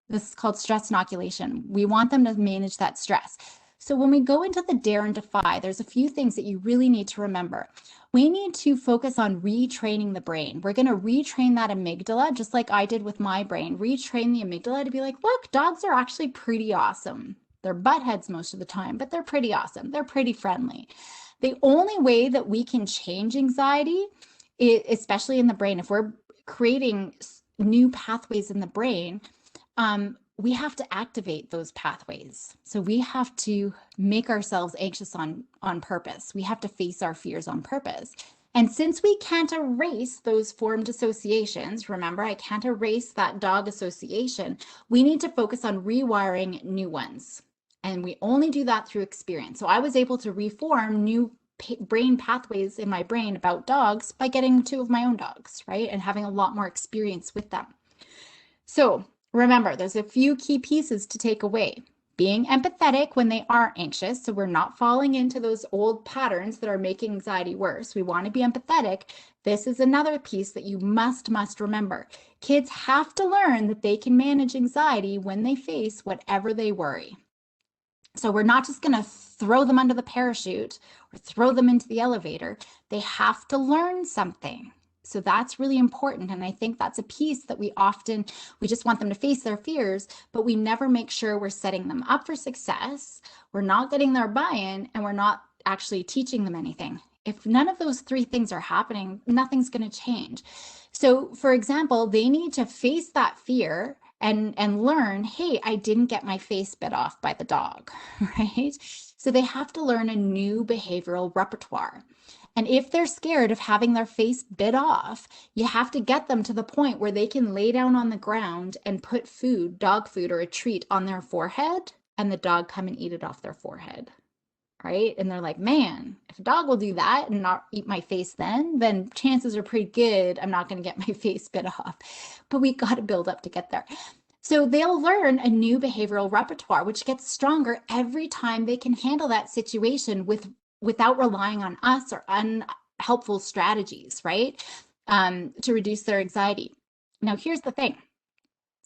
This is called stress inoculation. We want them to manage that stress. So when we go into the dare and defy, there's a few things that you really need to remember. We need to focus on retraining the brain. We're going to retrain that amygdala, just like I did with my brain. Retrain the amygdala to be like, look, dogs are actually pretty awesome. They're butt heads most of the time, but they're pretty awesome. They're pretty friendly. The only way that we can change anxiety, especially in the brain, if we're creating new pathways in the brain, we have to activate those pathways. So we have to make ourselves anxious on purpose. We have to face our fears on purpose. And since we can't erase those formed associations, remember, I can't erase that dog association, we need to focus on rewiring new ones. And we only do that through experience. So I was able to reform new brain pathways in my brain about dogs by getting 2 of my own dogs, right? And having a lot more experience with them. So remember, there's a few key pieces to take away. Being empathetic when they are anxious, so we're not falling into those old patterns that are making anxiety worse. We want to be empathetic. This is another piece that you must remember. Kids have to learn that they can manage anxiety when they face whatever they worry. So we're not just going to throw them under the parachute or throw them into the elevator. They have to learn something. So that's really important. And I think that's a piece that we just want them to face their fears, but we never make sure we're setting them up for success. We're not getting their buy-in, and we're not actually teaching them anything. If none of those 3 things are happening, nothing's going to change. So for example, they need to face that fear and learn, hey, I didn't get my face bit off by the dog, right? So they have to learn a new behavioral repertoire. And if they're scared of having their face bit off, you have to get them to the point where they can lay down on the ground and put food, dog food or a treat on their forehead, and the dog come and eat it off their forehead, right? And they're like, man, if a dog will do that and not eat my face then chances are pretty good I'm not going to get my face bit off. But we got to build up to get there. So they'll learn a new behavioral repertoire, which gets stronger every time they can handle that situation without relying on us or unhelpful strategies, right? To reduce their anxiety. Now, here's the thing.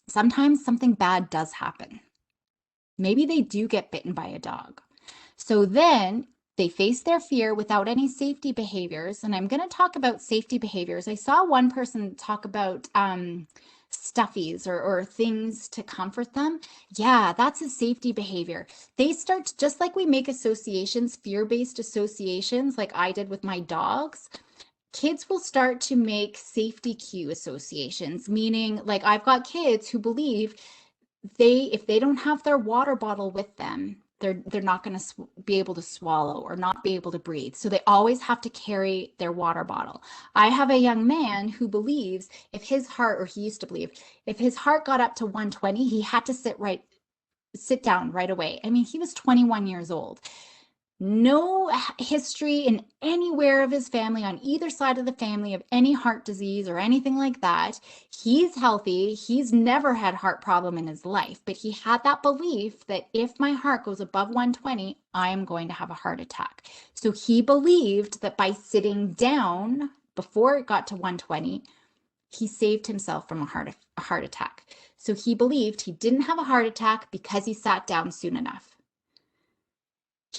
Sometimes something bad does happen. Maybe they do get bitten by a dog. So then they face their fear without any safety behaviors. And I'm going to talk about safety behaviors. I saw one person talk about stuffies or things to comfort them. Yeah, that's a safety behavior. They start, just like we make associations, fear-based associations, like I did with my dogs, kids will start to make safety cue associations, meaning like I've got kids who believe if they don't have their water bottle with them, they're not going to be able to swallow or not be able to breathe. So they always have to carry their water bottle. I have a young man who believes if his heart, or he used to believe, if his heart got up to 120, he had to sit down right away. I mean, he was 21 years old. No history in anywhere of his family, on either side of the family, of any heart disease or anything like that. He's healthy. He's never had heart problem in his life, but he had that belief that if my heart goes above 120, I am going to have a heart attack. So he believed that by sitting down before it got to 120, he saved himself from a heart attack. So he believed he didn't have a heart attack because he sat down soon enough.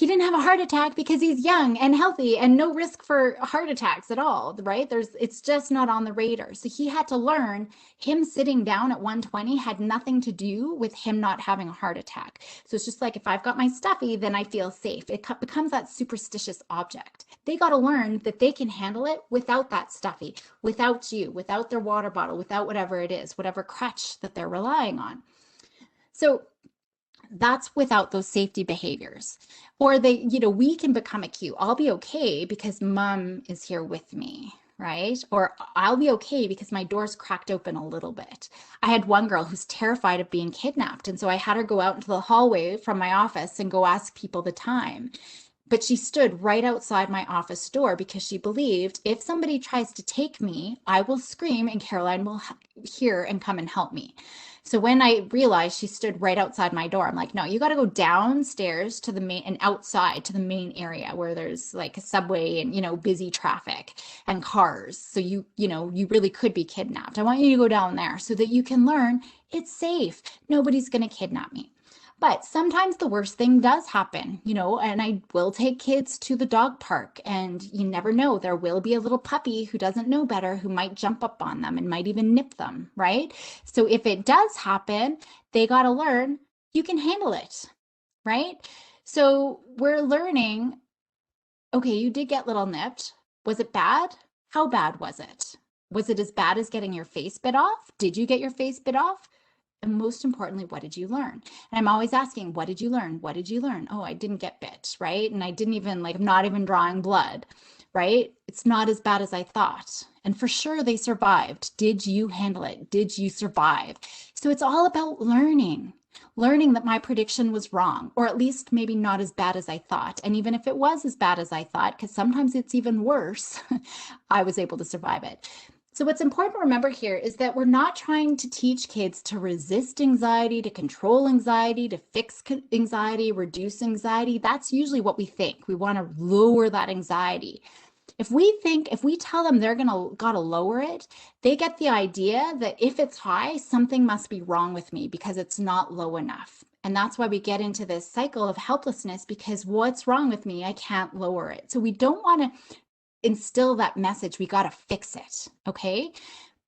he didn't have a heart attack because he's young and healthy and no risk for heart attacks at all, right? It's just not on the radar. So he had to learn him sitting down at 120 had nothing to do with him not having a heart attack. So it's just like, if I've got my stuffy, then I feel safe. It becomes that superstitious object. They got to learn that they can handle it without that stuffy, without you, without their water bottle, without whatever it is, whatever crutch that they're relying on. So that's without those safety behaviors. Or we can become a cue. I'll be okay because mom is here with me, right? Or I'll be okay because my door's cracked open a little bit. I had one girl who's terrified of being kidnapped. And so I had her go out into the hallway from my office and go ask people the time. But she stood right outside my office door because she believed if somebody tries to take me, I will scream and Caroline will hear and come and help me. So when I realized she stood right outside my door, I'm like, no, you got to go downstairs to the main and outside to the main area where there's like a subway and, busy traffic and cars. So you really could be kidnapped. I want you to go down there so that you can learn it's safe. Nobody's going to kidnap me. But sometimes the worst thing does happen, and I will take kids to the dog park, and you never know, there will be a little puppy who doesn't know better who might jump up on them and might even nip them, right? So if it does happen, they got to learn you can handle it, right? So we're learning, okay, you did get little nipped. Was it bad? How bad was it? Was it as bad as getting your face bit off? Did you get your face bit off? And most importantly, what did you learn? And I'm always asking, what did you learn? What did you learn? Oh, I didn't get bit, right? And I didn't even I'm not even drawing blood, right? It's not as bad as I thought. And for sure they survived. Did you handle it? Did you survive? So it's all about learning that my prediction was wrong, or at least maybe not as bad as I thought. And even if it was as bad as I thought, because sometimes it's even worse, I was able to survive it. So what's important to remember here is that we're not trying to teach kids to resist anxiety, to control anxiety, to fix anxiety, reduce anxiety. That's usually what we think. We want to lower that anxiety. If we tell them they're gotta lower it, they get the idea that if it's high, something must be wrong with me because it's not low enough. And that's why we get into this cycle of helplessness, because what's wrong with me? I can't lower it. So we don't want to instill that message. We got to fix it. Okay.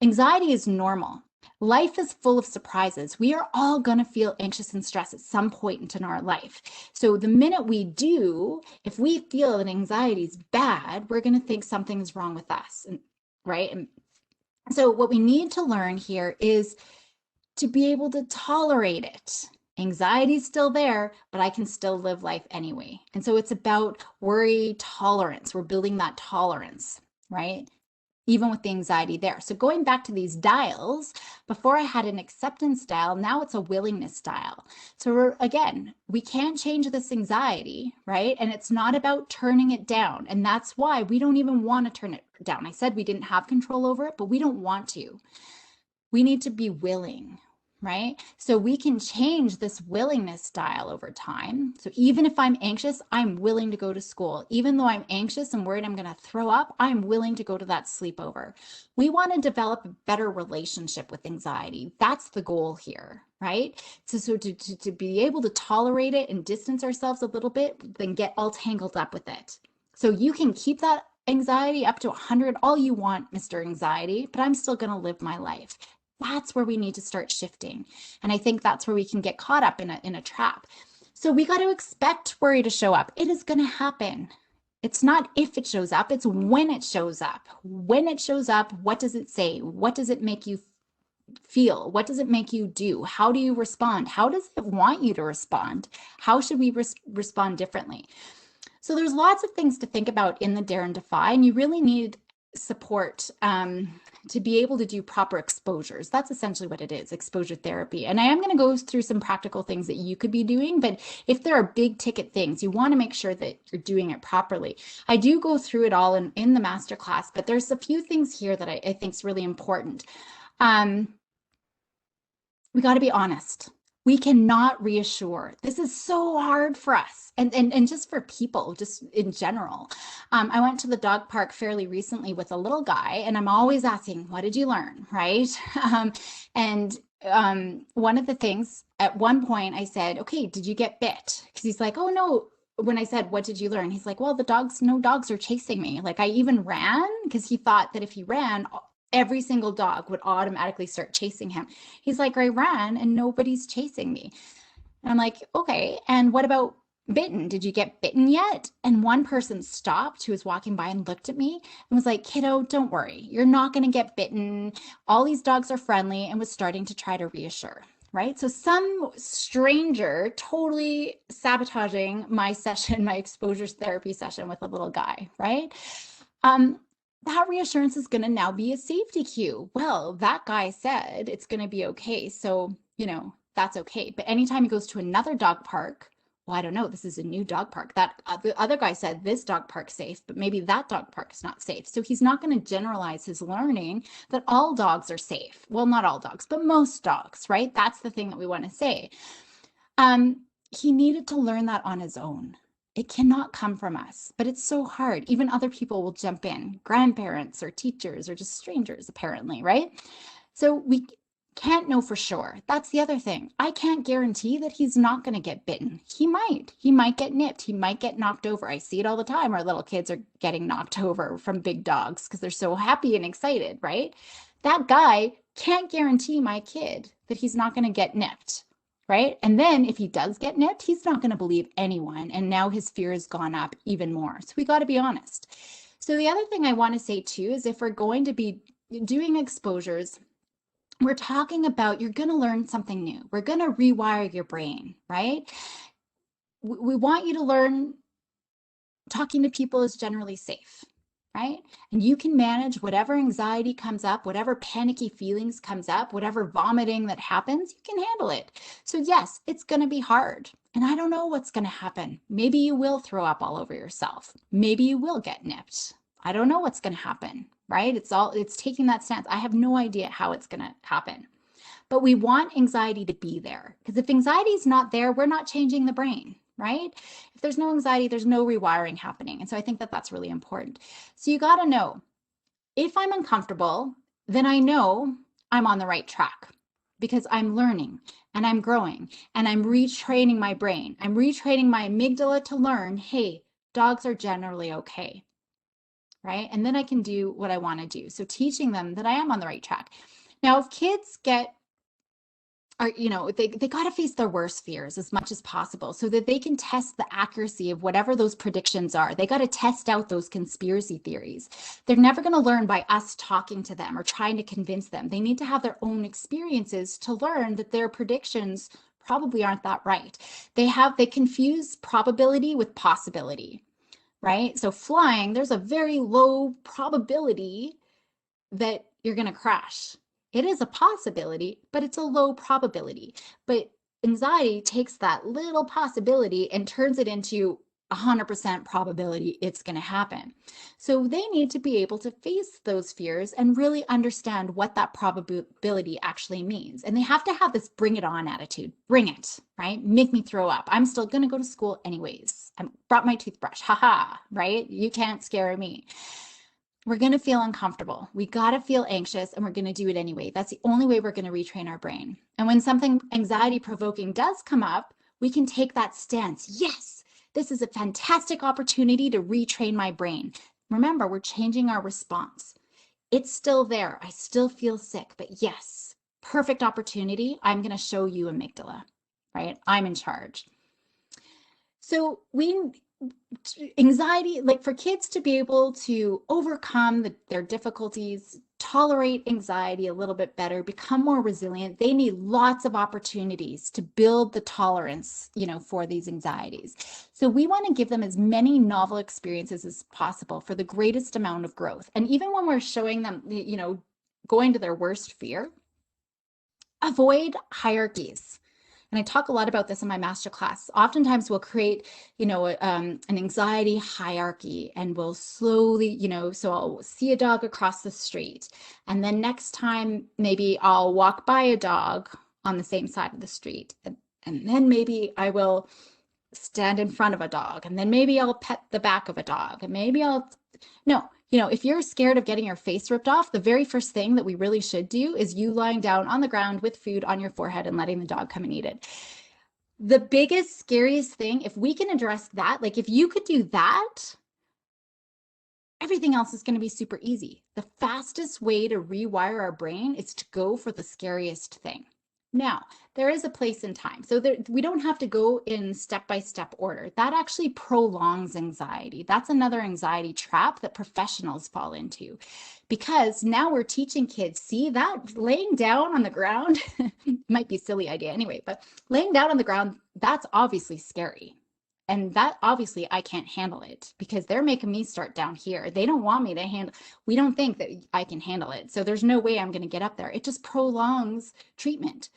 Anxiety is normal. Life is full of surprises. We are all going to feel anxious and stressed at some point in our life. So the minute we do, if we feel that anxiety is bad, we're going to think something's wrong with us. Right. And so what we need to learn here is to be able to tolerate it. Anxiety is still there, but I can still live life anyway. And so it's about worry tolerance. We're building that tolerance, right? Even with the anxiety there. So going back to these dials, before I had an acceptance dial, now it's a willingness dial. So we can't change this anxiety, right? And it's not about turning it down. And that's why we don't even want to turn it down. I said we didn't have control over it, but we don't want to. We need to be willing, right? So we can change this willingness dial over time. So even if I'm anxious, I'm willing to go to school. Even though I'm anxious and worried I'm going to throw up, I'm willing to go to that sleepover. We want to develop a better relationship with anxiety. That's the goal here, right? So to be able to tolerate it and distance ourselves a little bit, then get all tangled up with it. So you can keep that anxiety up to 100 all you want, Mr. Anxiety, but I'm still going to live my life. That's where we need to start shifting. And I think that's where we can get caught up in a trap. So we got to expect worry to show up. It is going to happen. It's not if it shows up, it's when it shows up. When it shows up, what does it say? What does it make you feel? What does it make you do? How do you respond? How does it want you to respond? How should we respond differently? So there's lots of things to think about in the Dare and Defy, and you really need support to be able to do proper exposures. That's essentially what it is, exposure therapy. And I am going to go through some practical things that you could be doing, but if there are big ticket things, you want to make sure that you're doing it properly. I do go through it all in the masterclass, but there's a few things here that I think is really important. We got to be honest. We cannot reassure. This is so hard for us and just for people, just in general. I went to the dog park fairly recently with a little guy, and I'm always asking, what did you learn, right? One of the things, at one point I said, okay, did you get bit? Because he's like, oh no, when I said, what did you learn? He's like, well, no dogs are chasing me. Like I even ran because he thought that if he ran, every single dog would automatically start chasing him. He's like, I ran and nobody's chasing me. And I'm like, okay. And what about bitten? Did you get bitten yet? And one person stopped who was walking by and looked at me and was like, kiddo, don't worry. You're not going to get bitten. All these dogs are friendly, and was starting to try to reassure. Right. So some stranger totally sabotaging my session, my exposure therapy session with a little guy. Right. Um, that reassurance is going to now be a safety cue. Well, that guy said it's going to be okay. So, that's okay. But anytime he goes to another dog park, well, I don't know, this is a new dog park. That the other guy said this dog park's safe, but maybe that dog park is not safe. So he's not going to generalize his learning that all dogs are safe. Well, not all dogs, but most dogs, right? That's the thing that we want to say. He needed to learn that on his own. It cannot come from us, but it's so hard. Even other people will jump in, grandparents or teachers or just strangers, apparently, right? So we can't know for sure. That's the other thing. I can't guarantee that he's not going to get bitten. He might get nipped. He might get knocked over. I see it all the time. Our little kids are getting knocked over from big dogs because they're so happy and excited, right? That guy can't guarantee my kid that he's not going to get nipped. Right. And then if he does get nipped, he's not going to believe anyone. And now his fear has gone up even more. So we got to be honest. So the other thing I want to say too is if we're going to be doing exposures, we're talking about you're going to learn something new. We're going to rewire your brain, right? We want you to learn talking to people is generally safe, right? And you can manage whatever anxiety comes up, whatever panicky feelings comes up, whatever vomiting that happens, you can handle it. So yes, it's going to be hard. And I don't know what's going to happen. Maybe you will throw up all over yourself. Maybe you will get nipped. I don't know what's going to happen, right? It's taking that stance. I have no idea how it's going to happen. But we want anxiety to be there, because if anxiety is not there, we're not changing the brain, right? If there's no anxiety, there's no rewiring happening. And so I think that that's really important. So you got to know, if I'm uncomfortable, then I know I'm on the right track because I'm learning and I'm growing and I'm retraining my brain. I'm retraining my amygdala to learn, hey, dogs are generally okay, right? And then I can do what I want to do. So teaching them that I am on the right track. Now, if kids they got to face their worst fears as much as possible so that they can test the accuracy of whatever those predictions are. They got to test out those conspiracy theories. They're never going to learn by us talking to them or trying to convince them. They need to have their own experiences to learn that their predictions probably aren't that right. They confuse probability with possibility, right? So flying, there's a very low probability that you're going to crash. It is a possibility, but it's a low probability. But anxiety takes that little possibility and turns it into 100% probability it's going to happen. So they need to be able to face those fears and really understand what that probability actually means. And they have to have this bring it on attitude. Bring it, right? Make me throw up. I'm still going to go to school anyways. I brought my toothbrush. Haha, right? You can't scare me. We're going to feel uncomfortable. We got to feel anxious, and we're going to do it anyway. That's the only way we're going to retrain our brain. And when something anxiety provoking does come up, we can take that stance. Yes, this is a fantastic opportunity to retrain my brain. Remember, we're changing our response. It's still there. I still feel sick, but yes, perfect opportunity. I'm going to show you amygdala, right? I'm in charge. So anxiety, like for kids to be able to overcome their difficulties, tolerate anxiety a little bit better, become more resilient, they need lots of opportunities to build the tolerance, for these anxieties. So we want to give them as many novel experiences as possible for the greatest amount of growth. And even when we're showing them, going to their worst fear, avoid hierarchies. And I talk a lot about this in my masterclass. Oftentimes we'll create, an anxiety hierarchy, and we'll slowly, so I'll see a dog across the street. And then next time, maybe I'll walk by a dog on the same side of the street. And then maybe I will stand in front of a dog. And then maybe I'll pet the back of a dog. And maybe no. If you're scared of getting your face ripped off, the very first thing that we really should do is you lying down on the ground with food on your forehead and letting the dog come and eat it. The biggest, scariest thing, if we can address that, like if you could do that, everything else is going to be super easy. The fastest way to rewire our brain is to go for the scariest thing. Now, there is a place and time. So we don't have to go in step-by-step order. That actually prolongs anxiety. That's another anxiety trap that professionals fall into. Because now we're teaching kids, see that laying down on the ground, might be a silly idea anyway, but laying down on the ground, that's obviously scary. And that obviously I can't handle it because they're making me start down here. They don't want me to handle, we don't think that I can handle it. So there's no way I'm going to get up there. It just prolongs treatment.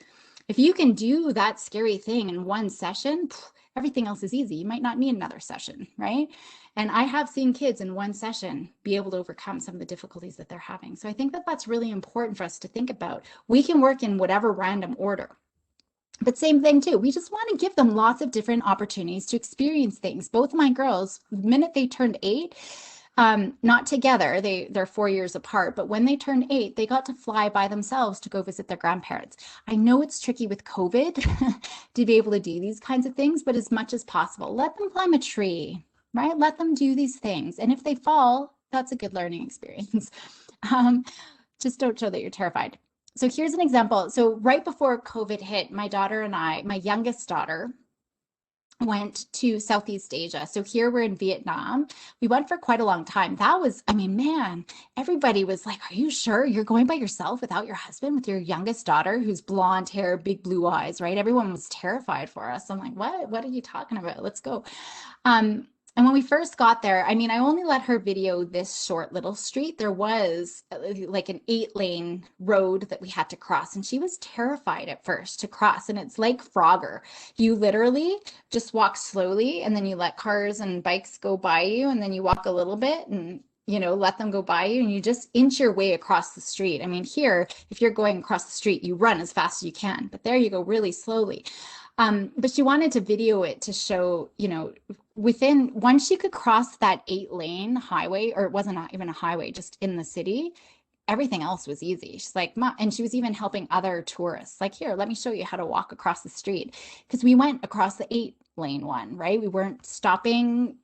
If you can do that scary thing in one session, everything else is easy. You might not need another session, right? And I have seen kids in one session be able to overcome some of the difficulties that they're having. So I think that that's really important for us to think about. We can work in whatever random order. But same thing too, we just want to give them lots of different opportunities to experience things. Both my girls, the minute they turned 8, not together, they're 4 years apart, but when they turned 8, they got to fly by themselves to go visit their grandparents. I know it's tricky with COVID to be able to do these kinds of things, but as much as possible, let them climb a tree, right? Let them do these things. And if they fall, that's a good learning experience. Just don't show that you're terrified. So here's an example. So right before COVID hit, my daughter and I, my youngest daughter, went to Southeast Asia. So here we're in Vietnam. We went for quite a long time. That was, I mean, man, everybody was like, are you sure you're going by yourself without your husband, with your youngest daughter who's blonde hair, big blue eyes, right? Everyone was terrified for us. I'm like, what are you talking about? Let's go. And when we first got there, I mean, I only let her video this short little street. There was like an 8-lane road that we had to cross, and she was terrified at first to cross. And it's like Frogger. You literally just walk slowly, and then you let cars and bikes go by you, and then you walk a little bit and let them go by you, and you just inch your way across the street. I mean, here, if you're going across the street, you run as fast as you can, but there you go really slowly. But she wanted to video it to show, once you could cross that 8-lane highway, or it wasn't even a highway, just in the city, everything else was easy. She's like, Mom, and she was even helping other tourists. Like, here, let me show you how to walk across the street. Because we went across the 8-lane one, right? We weren't stopping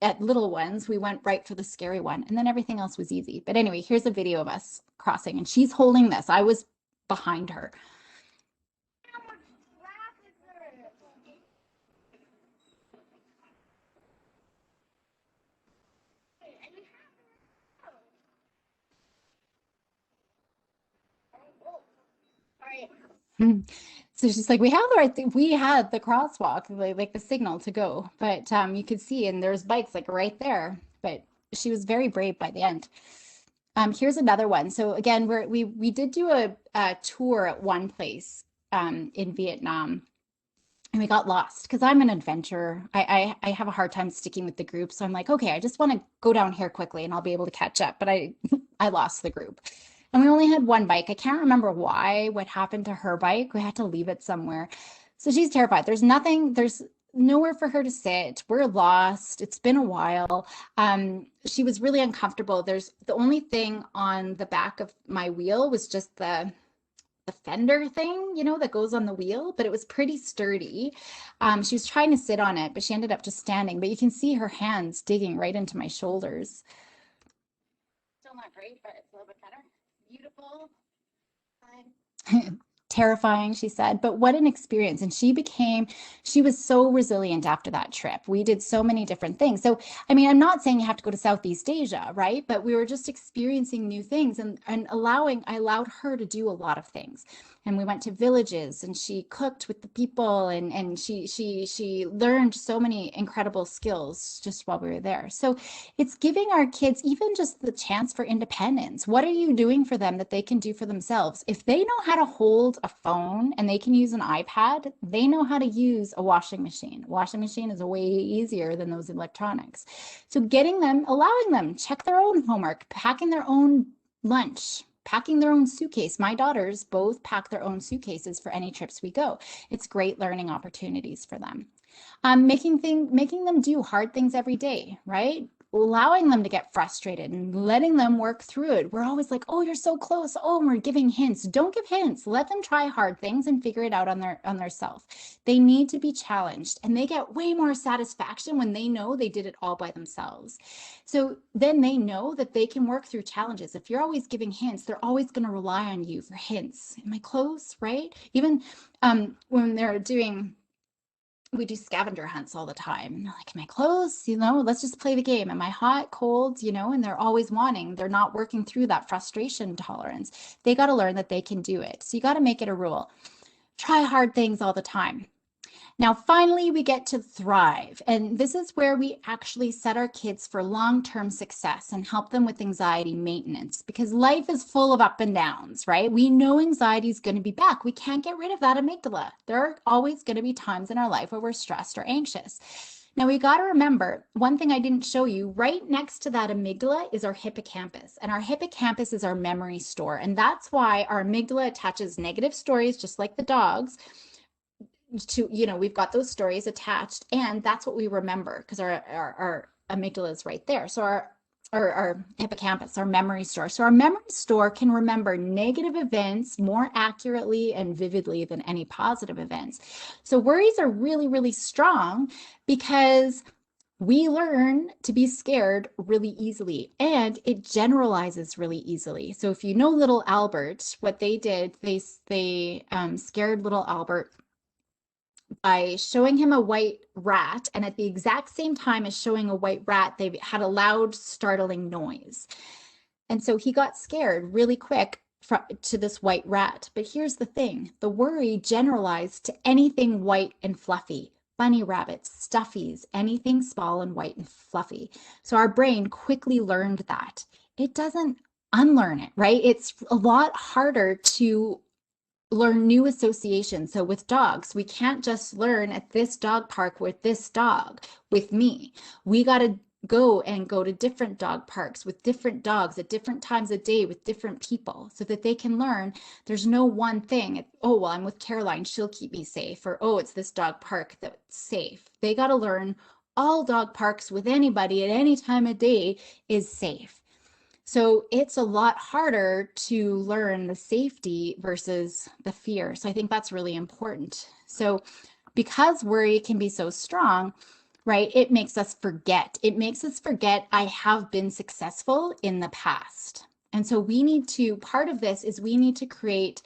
at little ones. We went right for the scary one. And then everything else was easy. But anyway, here's a video of us crossing. And she's holding this. I was behind her. So she's like, we have the right thing. We had the crosswalk, like the signal to go, but you could see, and there's bikes like right there. But she was very brave by the end. Here's another one. So again, we did do a tour at one place in Vietnam, and we got lost because I'm an adventurer. I have a hard time sticking with the group, so I'm like, okay, I just want to go down here quickly, and I'll be able to catch up. But I I lost the group. And we only had one bike. I can't remember what happened to her bike. We had to leave it somewhere. So she's terrified. There's nowhere for her to sit. We're lost. It's been a while. She was really uncomfortable. There's the only thing on the back of my wheel was just the fender thing, that goes on the wheel, but it was pretty sturdy. She was trying to sit on it, but she ended up just standing. But you can see her hands digging right into my shoulders. Still not great, but it's a little bit better. Beautiful. Terrifying, she said, but what an experience. And she was so resilient after that trip. We did so many different things. So, I mean, I'm not saying you have to go to Southeast Asia, right? But we were just experiencing new things and I allowed her to do a lot of things. And we went to villages and she cooked with the people and she learned so many incredible skills just while we were there. So it's giving our kids even just the chance for independence. What are you doing for them that they can do for themselves? If they know how to hold a phone and they can use an iPad, they know how to use a washing machine. A washing machine is way easier than those electronics. So allowing them check their own homework, packing their own lunch, packing their own suitcase. My daughters both pack their own suitcases for any trips we go. It's great learning opportunities for them. Making them do hard things every day, right? allowing them to get frustrated and letting them work through it. We're always like, oh, you're so close. Oh, and we're giving hints. Don't give hints. Let them try hard things and figure it out on their self. They need to be challenged, and they get way more satisfaction when they know they did it all by themselves. So then they know that they can work through challenges. If you're always giving hints, they're always going to rely on you for hints. Am I close? Right? Even when they're doing, we do scavenger hunts all the time. And they're like, am I close? Let's just play the game. Am I hot, cold? And they're always wanting, they're not working through that frustration tolerance. They got to learn that they can do it. So you got to make it a rule. Try hard things all the time. Now, finally, we get to thrive. And this is where we actually set our kids for long-term success and help them with anxiety maintenance, because life is full of up and downs, right? We know anxiety is going to be back. We can't get rid of that amygdala. There are always going to be times in our life where we're stressed or anxious. Now, we got to remember, one thing I didn't show you, right next to that amygdala is our hippocampus. And our hippocampus is our memory store. And that's why our amygdala attaches negative stories, just like the dogs, to, we've got those stories attached, and that's what we remember, because our amygdala is right there. So our hippocampus, our memory store. So our memory store can remember negative events more accurately and vividly than any positive events. So worries are really, really strong because we learn to be scared really easily, and it generalizes really easily. So if you know little Albert, what they did, they scared little Albert by showing him a white rat, and at the exact same time as showing a white rat, they had a loud, startling noise. And so he got scared really quick to this white rat. But here's the thing, the worry generalized to anything white and fluffy. Bunny rabbits, stuffies, anything small and white and fluffy. So our brain quickly learned that. It doesn't unlearn it, right? It's a lot harder to learn new associations. So with dogs, we can't just learn at this dog park with this dog, with me. We got to go to different dog parks with different dogs at different times of day with different people, so that they can learn there's no one thing. Oh, well, I'm with Caroline, she'll keep me safe. Or, oh, it's this dog park that's safe. They got to learn all dog parks with anybody at any time of day is safe. So it's a lot harder to learn the safety versus the fear. So I think that's really important. So because worry can be so strong, right, it makes us forget. It makes us forget I have been successful in the past. And so part of this is we need to create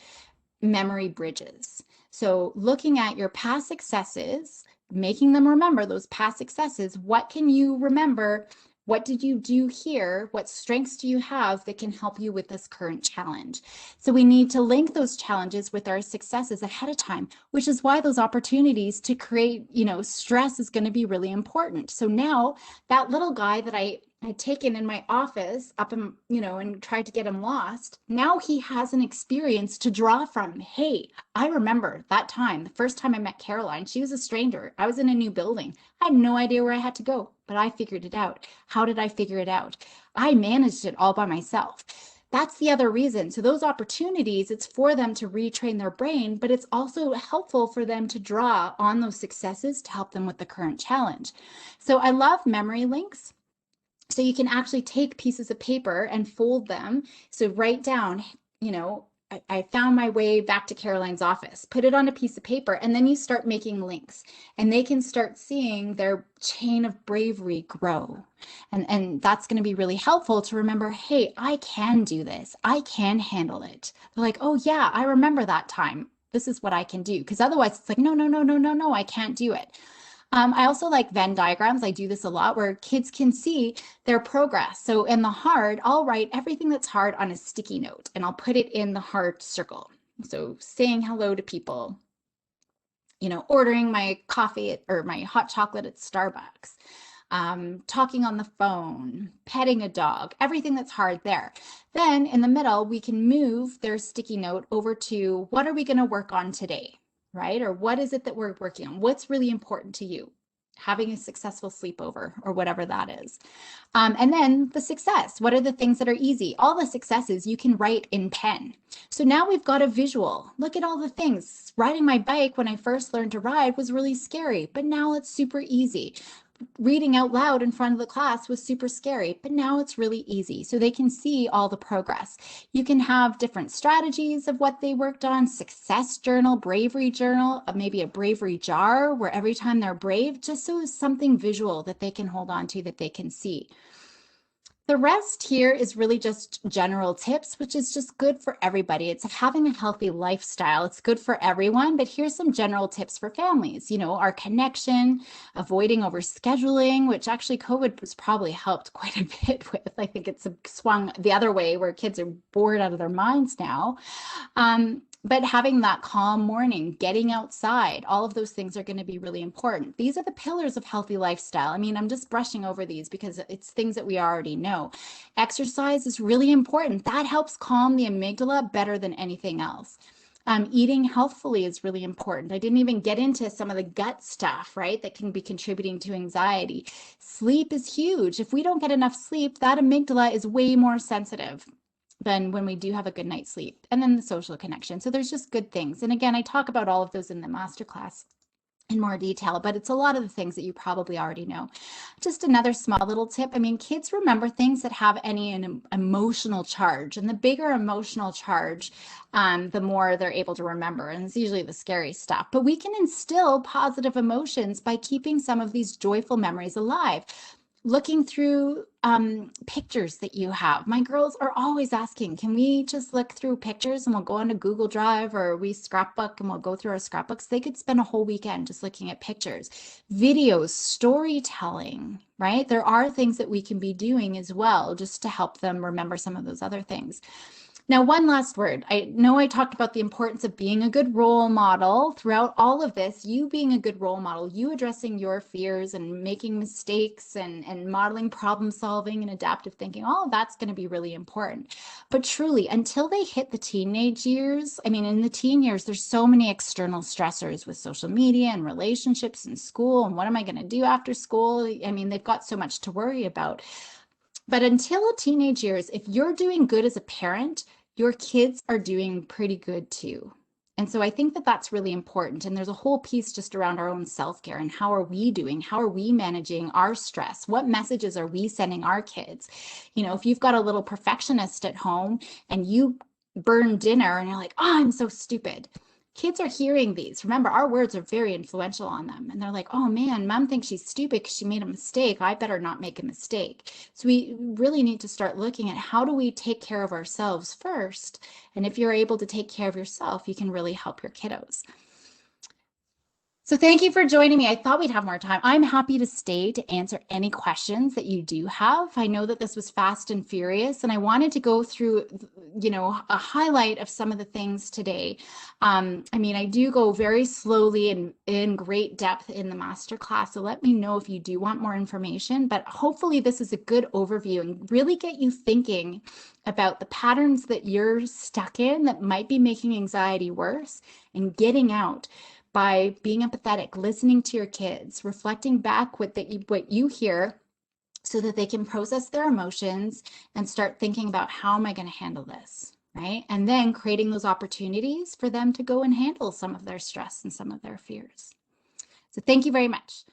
memory bridges. So looking at your past successes, making them remember those past successes, what can you remember? What did you do here? What strengths do you have that can help you with this current challenge? So we need to link those challenges with our successes ahead of time, which is why those opportunities to create, stress is going to be really important. So now that little guy that I had taken in my office up and, and tried to get him lost, now he has an experience to draw from. Hey, I remember that time, the first time I met Caroline. She was a stranger. I was in a new building. I had no idea where I had to go, but I figured it out. How did I figure it out? I managed it all by myself. That's the other reason. So those opportunities, it's for them to retrain their brain, but it's also helpful for them to draw on those successes to help them with the current challenge. So I love memory links. So you can actually take pieces of paper and fold them. So write down, I found my way back to Caroline's office, put it on a piece of paper, and then you start making links, and they can start seeing their chain of bravery grow. And that's going to be really helpful to remember, hey, I can do this. I can handle it. They're like, oh yeah, I remember that time. This is what I can do. Because otherwise it's like, no, I can't do it. I also like Venn diagrams. I do this a lot where kids can see their progress. So in the hard, I'll write everything that's hard on a sticky note and I'll put it in the hard circle. So saying hello to people, ordering my coffee or my hot chocolate at Starbucks, talking on the phone, petting a dog, everything that's hard there. Then in the middle, we can move their sticky note over to what are we going to work on today? Right? Or what is it that we're working on? What's really important to you? Having a successful sleepover or whatever that is. And then the success. What are the things that are easy? All the successes you can write in pen. So now we've got a visual. Look at all the things. Riding my bike when I first learned to ride was really scary, but now it's super easy. reading out loud in front of the class was super scary, but now it's really easy. So they can see all the progress. You can have different strategies of what they worked on, success journal, bravery journal, maybe a bravery jar where every time they're brave, just so it's something visual that they can hold on to, that they can see. The rest here is really just general tips, which is just good for everybody. It's having a healthy lifestyle. It's good for everyone, but here's some general tips for families. You know, our connection, avoiding overscheduling, which actually COVID has probably helped quite a bit with. I think it's swung the other way where kids are bored out of their minds now. But having that calm morning, getting outside, all of those things are going to be really important. These are the pillars of healthy lifestyle. I mean, I'm just brushing over these because it's things that we already know. Exercise is really important. That helps calm the amygdala better than anything else. Eating healthfully is really important. I didn't even get into some of the gut stuff, right, that can be contributing to anxiety. Sleep is huge. If we don't get enough sleep, that amygdala is way more sensitive than when we do have a good night's sleep. And then the social connection. So there's just good things. And again, I talk about all of those in the masterclass in more detail, but it's a lot of the things that you probably already know. Just another small little tip. I mean, kids remember things that have an emotional charge, and the bigger emotional charge, the more they're able to remember. And it's usually the scary stuff, but we can instill positive emotions by keeping some of these joyful memories alive. Looking through pictures that you have. My girls are always asking, can we just look through pictures and we'll go on to Google Drive, or we scrapbook and we'll go through our scrapbooks. They could spend a whole weekend just looking at pictures, videos, storytelling, right? There are things that we can be doing as well just to help them remember some of those other things. Now, one last word. I know I talked about the importance of being a good role model throughout all of this. You being a good role model, you addressing your fears and making mistakes and modeling problem solving and adaptive thinking, all of that's going to be really important. But truly, until they hit the teenage years, I mean, in the teen years, there's so many external stressors with social media and relationships and school. And what am I going to do after school? I mean, they've got so much to worry about. But until teenage years, if you're doing good as a parent, your kids are doing pretty good too. And so I think that that's really important. And there's a whole piece just around our own self-care and how are we doing? How are we managing our stress? What messages are we sending our kids? You know, if you've got a little perfectionist at home and you burn dinner and you're like, oh, I'm so stupid. Kids are hearing these. Remember, our words are very influential on them. And they're like, oh man, mom thinks she's stupid because she made a mistake. I better not make a mistake. So we really need to start looking at how do we take care of ourselves first. And if you're able to take care of yourself, you can really help your kiddos. So thank you for joining me. I thought we'd have more time. I'm happy to stay to answer any questions that you do have. I know that this was fast and furious, and I wanted to go through, you know, a highlight of some of the things today. I mean, I do go very slowly and in great depth in the masterclass, so let me know if you do want more information, but hopefully this is a good overview and really get you thinking about the patterns that you're stuck in that might be making anxiety worse and getting out by being empathetic, listening to your kids, reflecting back what you hear so that they can process their emotions and start thinking about how am I going to handle this, right? And then creating those opportunities for them to go and handle some of their stress and some of their fears. So thank you very much.